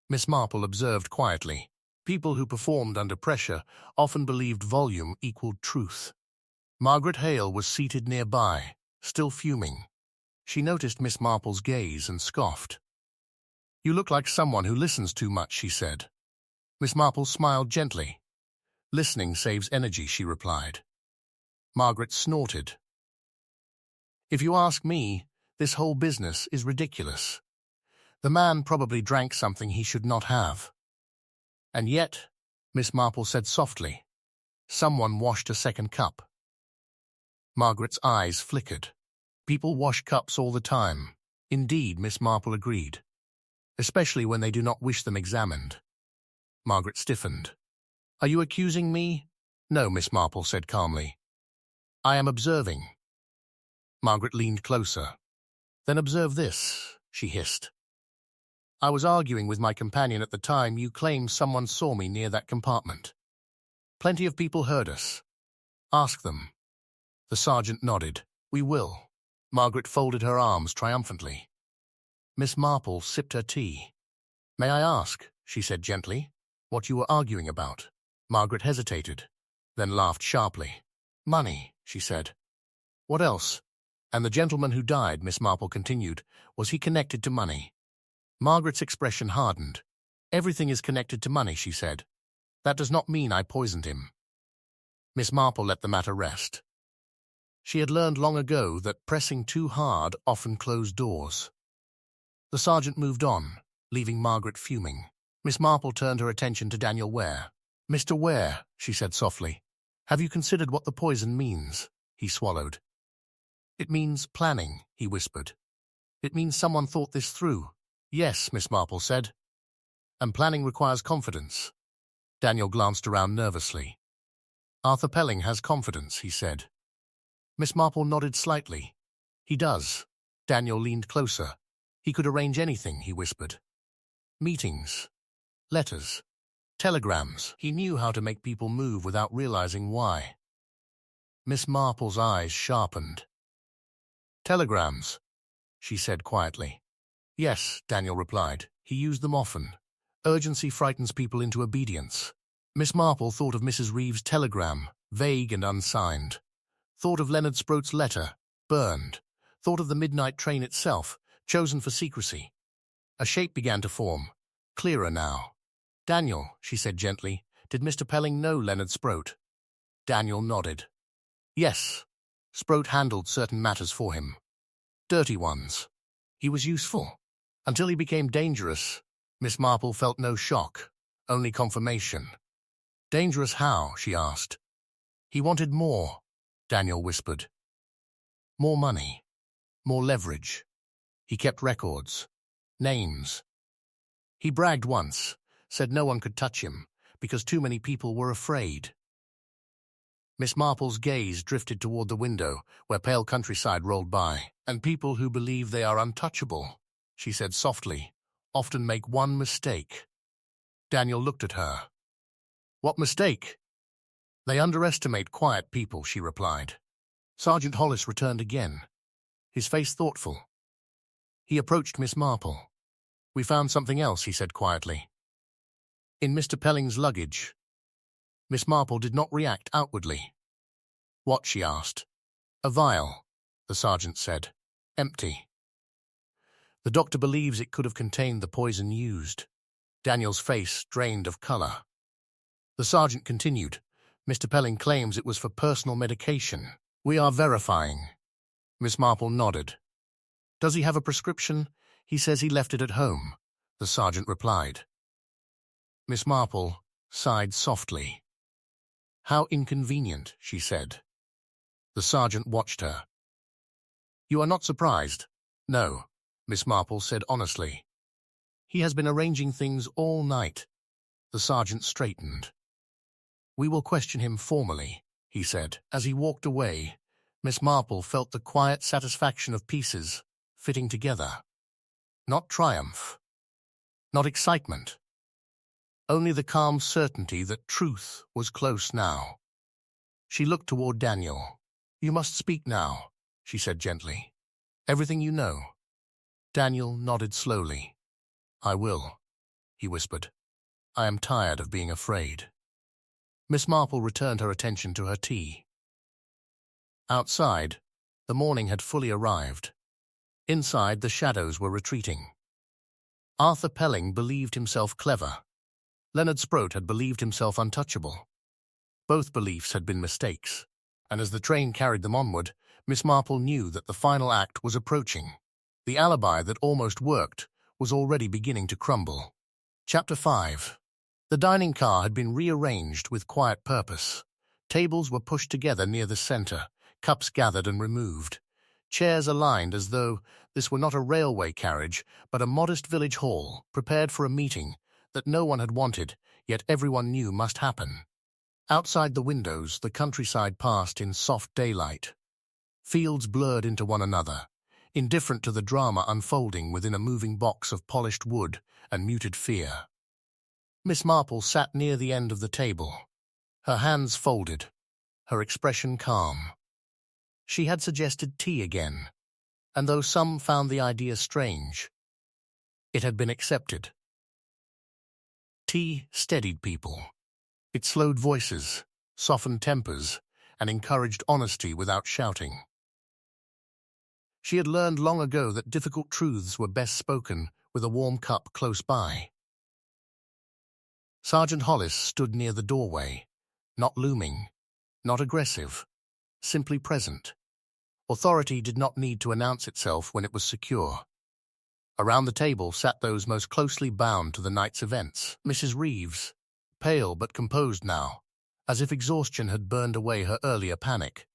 Miss Marple observed quietly. People who performed under pressure often believed volume equaled truth. Margaret Hale was seated nearby, still fuming. She noticed Miss Marple's gaze and scoffed. "You look like someone who listens too much," she said. Miss Marple smiled gently. "Listening saves energy," she replied. Margaret snorted. If you ask me, this whole business is ridiculous. The man probably drank something he should not have. And yet, Miss Marple said softly, someone washed a second cup. Margaret's eyes flickered. People wash cups all the time. Indeed, Miss Marple agreed. Especially when they do not wish them examined. Margaret stiffened. Are you accusing me? No, Miss Marple said calmly. I am observing. Margaret leaned closer. Then observe this, she hissed. I was arguing with my companion at the time you claim someone saw me near that compartment. Plenty of people heard us. Ask them. The sergeant nodded. We will. Margaret folded her arms triumphantly. Miss Marple sipped her tea. May I ask, she said gently, what you were arguing about? Margaret hesitated, then laughed sharply. Money, she said. What else? And the gentleman who died, Miss Marple continued, was he connected to money? Margaret's expression hardened. Everything is connected to money, she said. That does not mean I poisoned him. Miss Marple let the matter rest. She had learned long ago that pressing too hard often closed doors. The sergeant moved on, leaving Margaret fuming. Miss Marple turned her attention to Daniel Ware. Mr. Ware, she said softly, have you considered what the poison means? He swallowed. It means planning, he whispered. It means someone thought this through. Yes, Miss Marple said. And planning requires confidence. Daniel glanced around nervously. Arthur Pelling has confidence, he said. Miss Marple nodded slightly. He does. Daniel leaned closer. He could arrange anything, he whispered. Meetings. Letters. Telegrams. He knew how to make people move without realizing why. Miss Marple's eyes sharpened. Telegrams, she said quietly. Yes, Daniel replied. He used them often. Urgency frightens people into obedience. Miss Marple thought of Mrs. Reeves' telegram, vague and unsigned. Thought of Leonard Sproat's letter, burned. Thought of the midnight train itself, chosen for secrecy. A shape began to form, clearer now. Daniel, she said gently, did Mr. Pelling know Leonard Sproat? Daniel nodded. Yes. Sproat handled certain matters for him. Dirty ones. He was useful. Until he became dangerous, Miss Marple felt no shock, only confirmation. Dangerous how? She asked. He wanted more, Daniel whispered. More money. More leverage. He kept records. Names. He bragged once, said no one could touch him, because too many people were afraid. Miss Marple's gaze drifted toward the window, where pale countryside rolled by. And people who believe they are untouchable, she said softly, often make one mistake. Daniel looked at her. What mistake? They underestimate quiet people, she replied. Sergeant Hollis returned again, his face thoughtful. He approached Miss Marple. We found something else, he said quietly. In Mr. Pelling's luggage. Miss Marple did not react outwardly. What? She asked. A vial, the sergeant said. Empty. The doctor believes it could have contained the poison used. Daniel's face drained of color. The sergeant continued. Mr. Pelling claims it was for personal medication. We are verifying. Miss Marple nodded. Does he have a prescription? He says he left it at home, the sergeant replied. Miss Marple sighed softly. How inconvenient, she said. The sergeant watched her. You are not surprised? No, Miss Marple said honestly. He has been arranging things all night. The sergeant straightened. We will question him formally, he said. As he walked away, Miss Marple felt the quiet satisfaction of pieces fitting together. Not triumph. Not excitement. Only the calm certainty that truth was close now. She looked toward Daniel. You must speak now, she said gently. Everything you know. Daniel nodded slowly. I will, he whispered. I am tired of being afraid. Miss Marple returned her attention to her tea. Outside, the morning had fully arrived. Inside, the shadows were retreating. Arthur Pelling believed himself clever. Leonard Sproat had believed himself untouchable. Both beliefs had been mistakes, and as the train carried them onward, Miss Marple knew that the final act was approaching. The alibi that almost worked was already beginning to crumble. Chapter 5. The dining car had been rearranged with quiet purpose. Tables were pushed together near the center, cups gathered and removed. Chairs aligned as though this were not a railway carriage, but a modest village hall, prepared for a meeting that no one had wanted, yet everyone knew must happen. Outside the windows, the countryside passed in soft daylight. Fields blurred into one another, indifferent to the drama unfolding within a moving box of polished wood and muted fear. Miss Marple sat near the end of the table, her hands folded, her expression calm. She had suggested tea again, and though some found the idea strange, it had been accepted. Tea steadied people. It slowed voices, softened tempers, and encouraged honesty without shouting. She had learned long ago that difficult truths were best spoken with a warm cup close by. Sergeant Hollis stood near the doorway, not looming, not aggressive, simply present. Authority did not need to announce itself when it was secure. Around the table sat those most closely bound to the night's events. Mrs. Reeves, pale but composed now, as if exhaustion had burned away her earlier panic.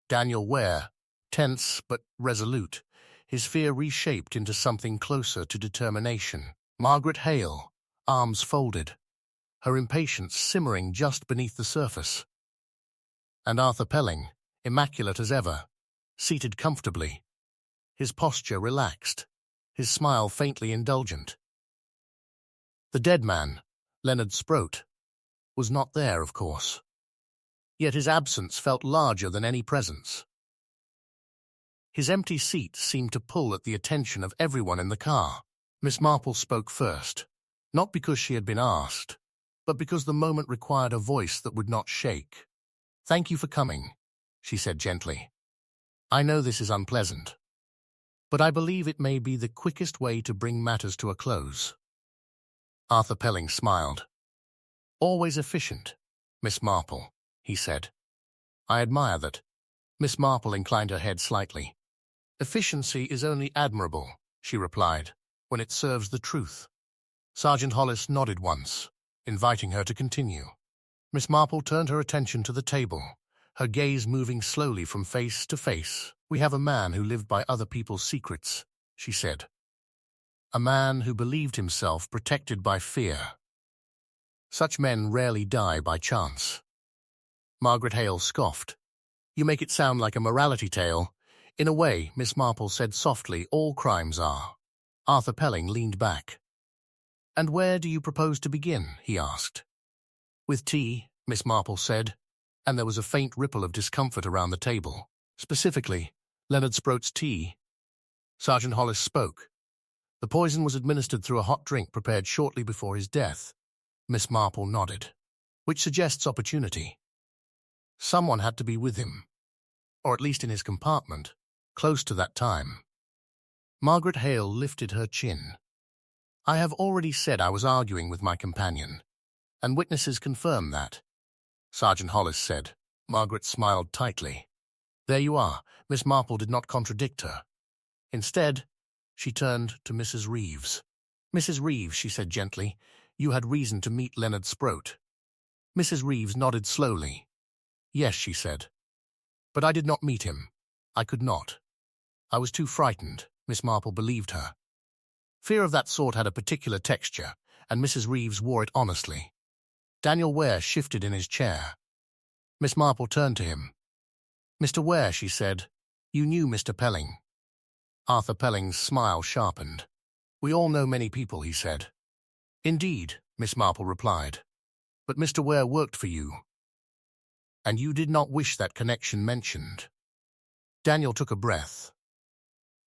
Daniel Ware, tense but resolute, his fear reshaped into something closer to determination. Margaret Hale, arms folded, her impatience simmering just beneath the surface. And Arthur Pelling, immaculate as ever, seated comfortably, his posture relaxed, his smile faintly indulgent. The dead man, Leonard Sproat, was not there, of course. Yet his absence felt larger than any presence. His empty seat seemed to pull at the attention of everyone in the car. Miss Marple spoke first, not because she had been asked, but because the moment required a voice that would not shake. "Thank you for coming," she said gently. "I know this is unpleasant, but I believe it may be the quickest way to bring matters to a close." Arthur Pelling smiled. "Always efficient, Miss Marple," he said. "I admire that." Miss Marple inclined her head slightly. "Efficiency is only admirable," she replied, "when it serves the truth." Sergeant Hollis nodded once, inviting her to continue. Miss Marple turned her attention to the table, her gaze moving slowly from face to face. "We have a man who lived by other people's secrets," she said. "A man who believed himself protected by fear. Such men rarely die by chance." Margaret Hale scoffed. "You make it sound like a morality tale." "In a way," Miss Marple said softly, "all crimes are." Arthur Pelling leaned back. "And where do you propose to begin?" he asked. "With tea," Miss Marple said, and there was a faint ripple of discomfort around the table. "Specifically, Leonard Sproat's tea." Sergeant Hollis spoke. "The poison was administered through a hot drink prepared shortly before his death." Miss Marple nodded. "Which suggests opportunity. Someone had to be with him, or at least in his compartment, close to that time." Margaret Hale lifted her chin. "I have already said I was arguing with my companion, and witnesses confirm that," Sergeant Hollis said. Margaret smiled tightly. "There you are." Miss Marple did not contradict her. Instead, she turned to Mrs. Reeves. "Mrs. Reeves," she said gently, "you had reason to meet Leonard Sproat." Mrs. Reeves nodded slowly. "Yes," she said. "But I did not meet him. I could not. I was too frightened." Miss Marple believed her. Fear of that sort had a particular texture, and Mrs. Reeves wore it honestly. Daniel Ware shifted in his chair. Miss Marple turned to him. "Mr. Ware," she said, "you knew Mr. Pelling." Arthur Pelling's smile sharpened. "We all know many people," he said. "Indeed," Miss Marple replied. "But Mr. Ware worked for you, and you did not wish that connection mentioned." Daniel took a breath.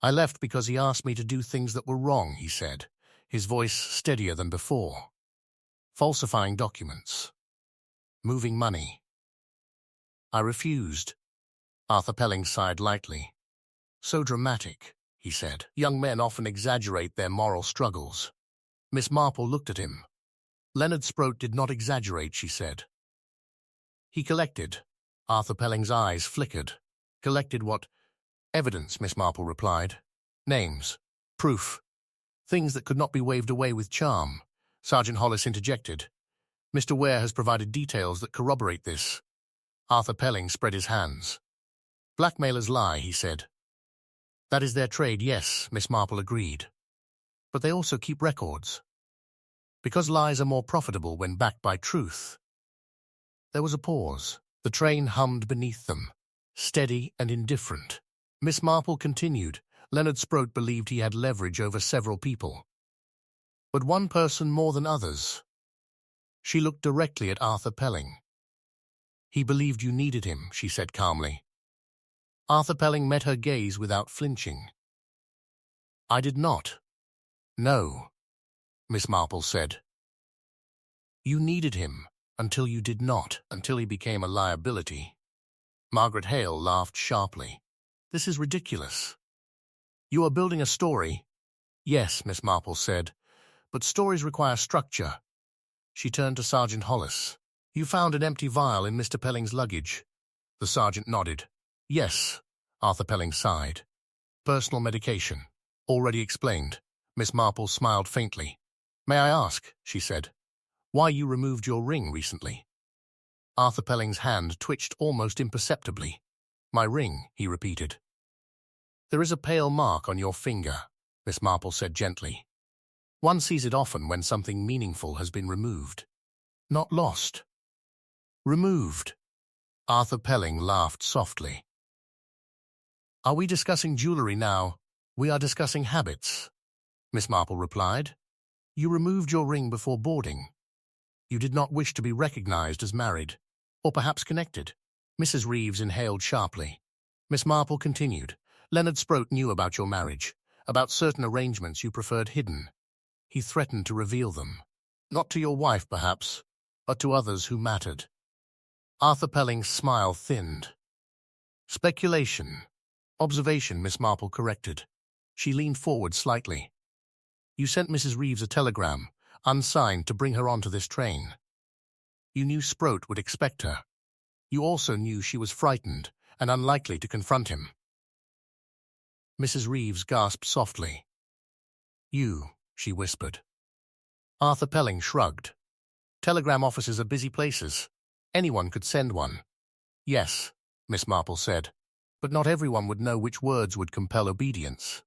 "I left because he asked me to do things that were wrong," he said, his voice steadier than before. "Falsifying documents. Moving money. I refused." Arthur Pelling sighed lightly. "So dramatic," he said. "Young men often exaggerate their moral struggles." Miss Marple looked at him. "Leonard Sproat did not exaggerate," she said. "He collected." Arthur Pelling's eyes flickered. Collected what? Evidence, Miss Marple replied. Names. Proof. Things that could not be waved away with charm. Sergeant Hollis interjected. Mr. Ware has provided details that corroborate this. Arthur Pelling spread his hands. Blackmailers lie, he said. That is their trade, yes, Miss Marple agreed. But they also keep records. Because lies are more profitable when backed by truth. There was a pause. The train hummed beneath them, steady and indifferent. Miss Marple continued. Leonard Sproat believed he had leverage over several people. But one person more than others. She looked directly at Arthur Pelling. He believed you needed him, she said calmly. Arthur Pelling met her gaze without flinching. I did not. No, Miss Marple said. You needed him until you did not, until he became a liability. Margaret Hale laughed sharply. This is ridiculous. You are building a story. Yes, Miss Marple said, but stories require structure. She turned to Sergeant Hollis. You found an empty vial in Mr. Pelling's luggage. The sergeant nodded. Yes, Arthur Pelling sighed. Personal medication. Already explained. Miss Marple smiled faintly. May I ask, she said, why you removed your ring recently? Arthur Pelling's hand twitched almost imperceptibly. My ring, he repeated. There is a pale mark on your finger, Miss Marple said gently. One sees it often when something meaningful has been removed. Not lost. Removed. Arthur Pelling laughed softly. Are we discussing jewelry now? We are discussing habits, Miss Marple replied. You removed your ring before boarding. You did not wish to be recognized as married, or perhaps connected. Mrs. Reeves inhaled sharply. Miss Marple continued. Leonard Sproat knew about your marriage, about certain arrangements you preferred hidden. He threatened to reveal them. Not to your wife, perhaps, but to others who mattered. Arthur Pelling's smile thinned. Speculation. Observation, Miss Marple corrected. She leaned forward slightly. You sent Mrs. Reeves a telegram, unsigned, to bring her onto this train. You knew Sproat would expect her. You also knew she was frightened and unlikely to confront him. Mrs. Reeves gasped softly. You, she whispered. Arthur Pelling shrugged. Telegram offices are busy places. Anyone could send one. Yes, Miss Marple said, but not everyone would know which words would compel obedience.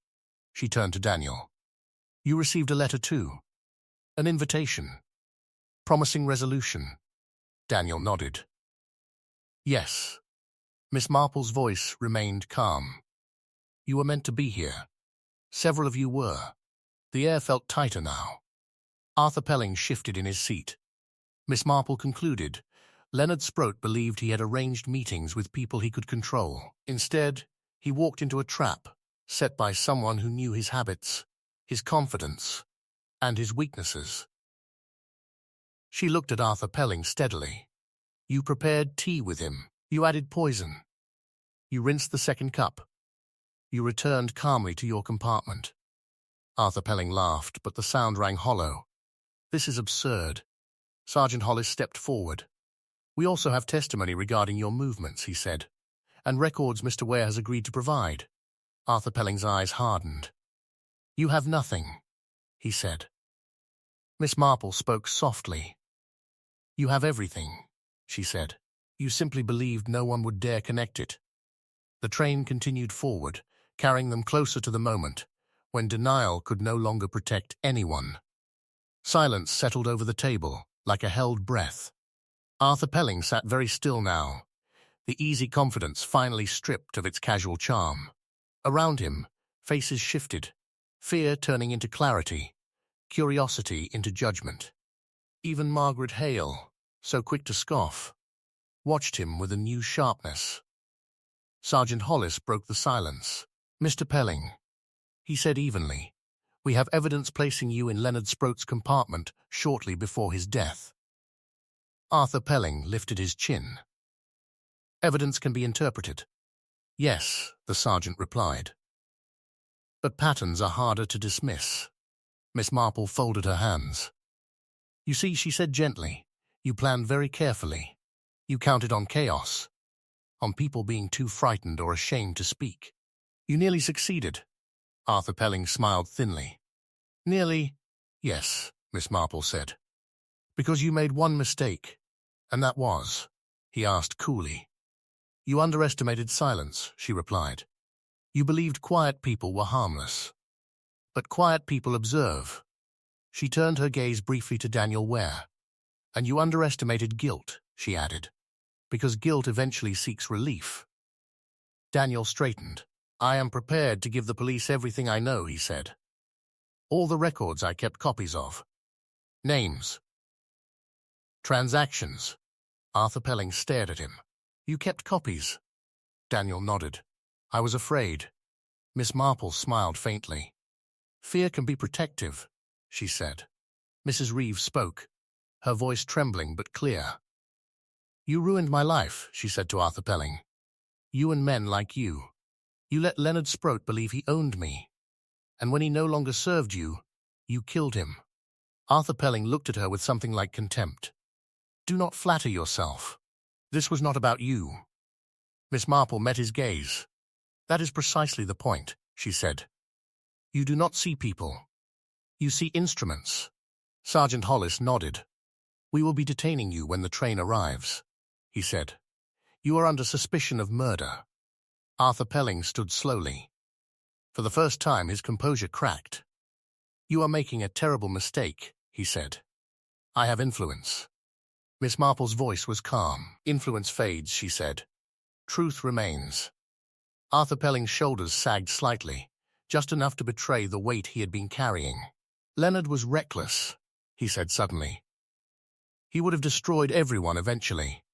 She turned to Daniel. You received a letter too. An invitation. Promising resolution. Daniel nodded. Yes. Miss Marple's voice remained calm. You were meant to be here. Several of you were. The air felt tighter now. Arthur Pelling shifted in his seat. Miss Marple concluded. Leonard Sproat believed he had arranged meetings with people he could control. Instead, he walked into a trap, set by someone who knew his habits, his confidence, and his weaknesses. She looked at Arthur Pelling steadily. You prepared tea with him. You added poison. You rinsed the second cup. You returned calmly to your compartment. Arthur Pelling laughed, but the sound rang hollow. This is absurd. Sergeant Hollis stepped forward. We also have testimony regarding your movements, he said, and records Mr. Ware has agreed to provide. Arthur Pelling's eyes hardened. You have nothing, he said. Miss Marple spoke softly. You have everything, she said. You simply believed no one would dare connect it. The train continued forward, carrying them closer to the moment, when denial could no longer protect anyone. Silence settled over the table, like a held breath. Arthur Pelling sat very still now, the easy confidence finally stripped of its casual charm. Around him, faces shifted, fear turning into clarity, curiosity into judgment. Even Margaret Hale, so quick to scoff, watched him with a new sharpness. Sergeant Hollis broke the silence. Mr. Pelling, he said evenly, we have evidence placing you in Leonard Sproat's compartment shortly before his death. Arthur Pelling lifted his chin. Evidence can be interpreted. Yes, the sergeant replied. But patterns are harder to dismiss. Miss Marple folded her hands. You see, she said gently, you planned very carefully. You counted on chaos. on people being too frightened or ashamed to speak. You nearly succeeded. Arthur Pelling smiled thinly. Nearly, yes, Miss Marple said. Because you made one mistake, and that was, he asked coolly. You underestimated silence, she replied. You believed quiet people were harmless. But quiet people observe. She turned her gaze briefly to Daniel Ware. And you underestimated guilt, she added, because guilt eventually seeks relief. Daniel straightened. I am prepared to give the police everything I know, he said. All the records I kept copies of. Names. Transactions. Arthur Pelling stared at him. You kept copies? Daniel nodded. I was afraid. Miss Marple smiled faintly. Fear can be protective, she said. Mrs. Reeves spoke, her voice trembling but clear. You ruined my life, she said to Arthur Pelling. You and men like you. You let Leonard Sproat believe he owned me. And when he no longer served you, you killed him. Arthur Pelling looked at her with something like contempt. Do not flatter yourself. This was not about you. Miss Marple met his gaze. That is precisely the point, she said. You do not see people. You see instruments. Sergeant Hollis nodded. We will be detaining you when the train arrives, he said. You are under suspicion of murder. Arthur Pelling stood slowly. For the first time, his composure cracked. You are making a terrible mistake, he said. I have influence. Miss Marple's voice was calm. Influence fades, she said. Truth remains. Arthur Pelling's shoulders sagged slightly, just enough to betray the weight he had been carrying. Leonard was reckless, he said suddenly. He would have destroyed everyone eventually.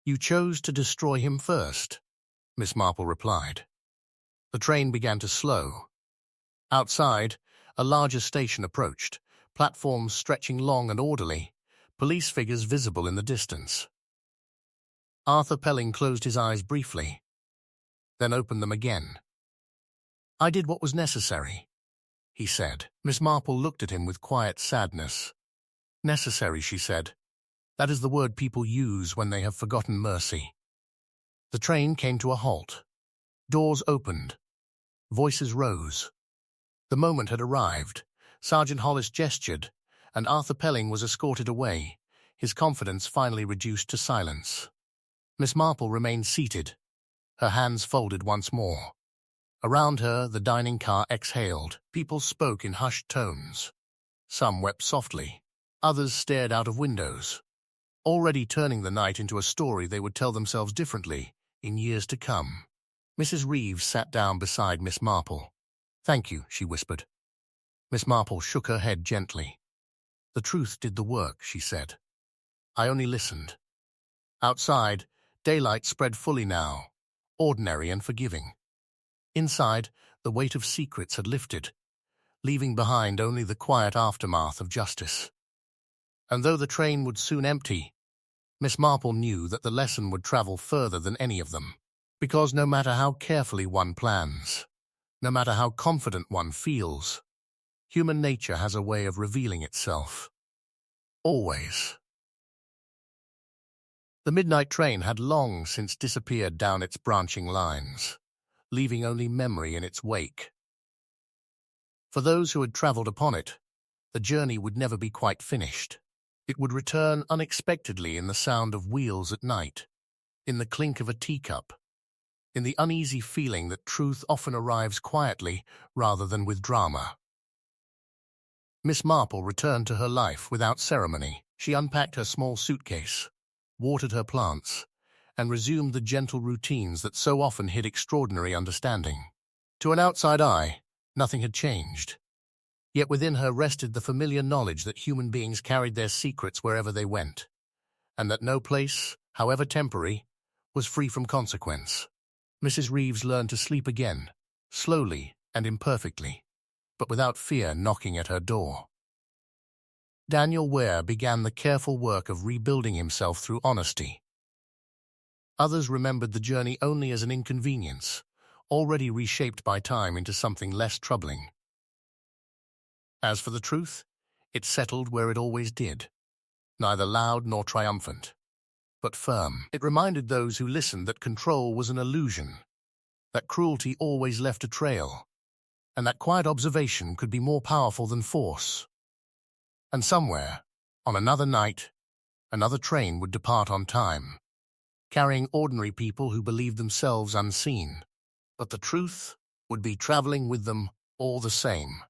You chose to destroy him first, Miss Marple replied. The train began to slow. Outside, a larger station approached, platforms stretching long and orderly, police figures visible in the distance. Arthur Pelling closed his eyes briefly, then opened them again. I did what was necessary, he said. Miss Marple looked at him with quiet sadness. Necessary, she said. That is the word people use when they have forgotten mercy. The train came to a halt. Doors opened. Voices rose. The moment had arrived. Sergeant Hollis gestured, and Arthur Pelling was escorted away, his confidence finally reduced to silence. Miss Marple remained seated, her hands folded once more. Around her, the dining car exhaled. People spoke in hushed tones. Some wept softly. Others stared out of windows, already turning the night into a story they would tell themselves differently in years to come. Mrs. Reeves sat down beside Miss Marple. Thank you, she whispered. Miss Marple shook her head gently. The truth did the work, she said. I only listened. Outside, daylight spread fully now, ordinary and forgiving. Inside, the weight of secrets had lifted, leaving behind only the quiet aftermath of justice. And though the train would soon empty, Miss Marple knew that the lesson would travel further than any of them, because no matter how carefully one plans, no matter how confident one feels, human nature has a way of revealing itself. Always. The midnight train had long since disappeared down its branching lines, leaving only memory in its wake. For those who had travelled upon it, the journey would never be quite finished. It would return unexpectedly in the sound of wheels at night, in the clink of a teacup, in the uneasy feeling that truth often arrives quietly rather than with drama. Miss Marple returned to her life without ceremony. She unpacked her small suitcase, watered her plants, and resumed the gentle routines that so often hid extraordinary understanding. To an outside eye, nothing had changed. Yet within her rested the familiar knowledge that human beings carried their secrets wherever they went, and that no place, however temporary, was free from consequence. Mrs. Reeves learned to sleep again, slowly and imperfectly, but without fear knocking at her door. Daniel Ware began the careful work of rebuilding himself through honesty. Others remembered the journey only as an inconvenience, already reshaped by time into something less troubling. As for the truth, it settled where it always did, neither loud nor triumphant, but firm. It reminded those who listened that control was an illusion, that cruelty always left a trail, and that quiet observation could be more powerful than force. And somewhere, on another night, another train would depart on time, carrying ordinary people who believed themselves unseen. But the truth would be traveling with them all the same.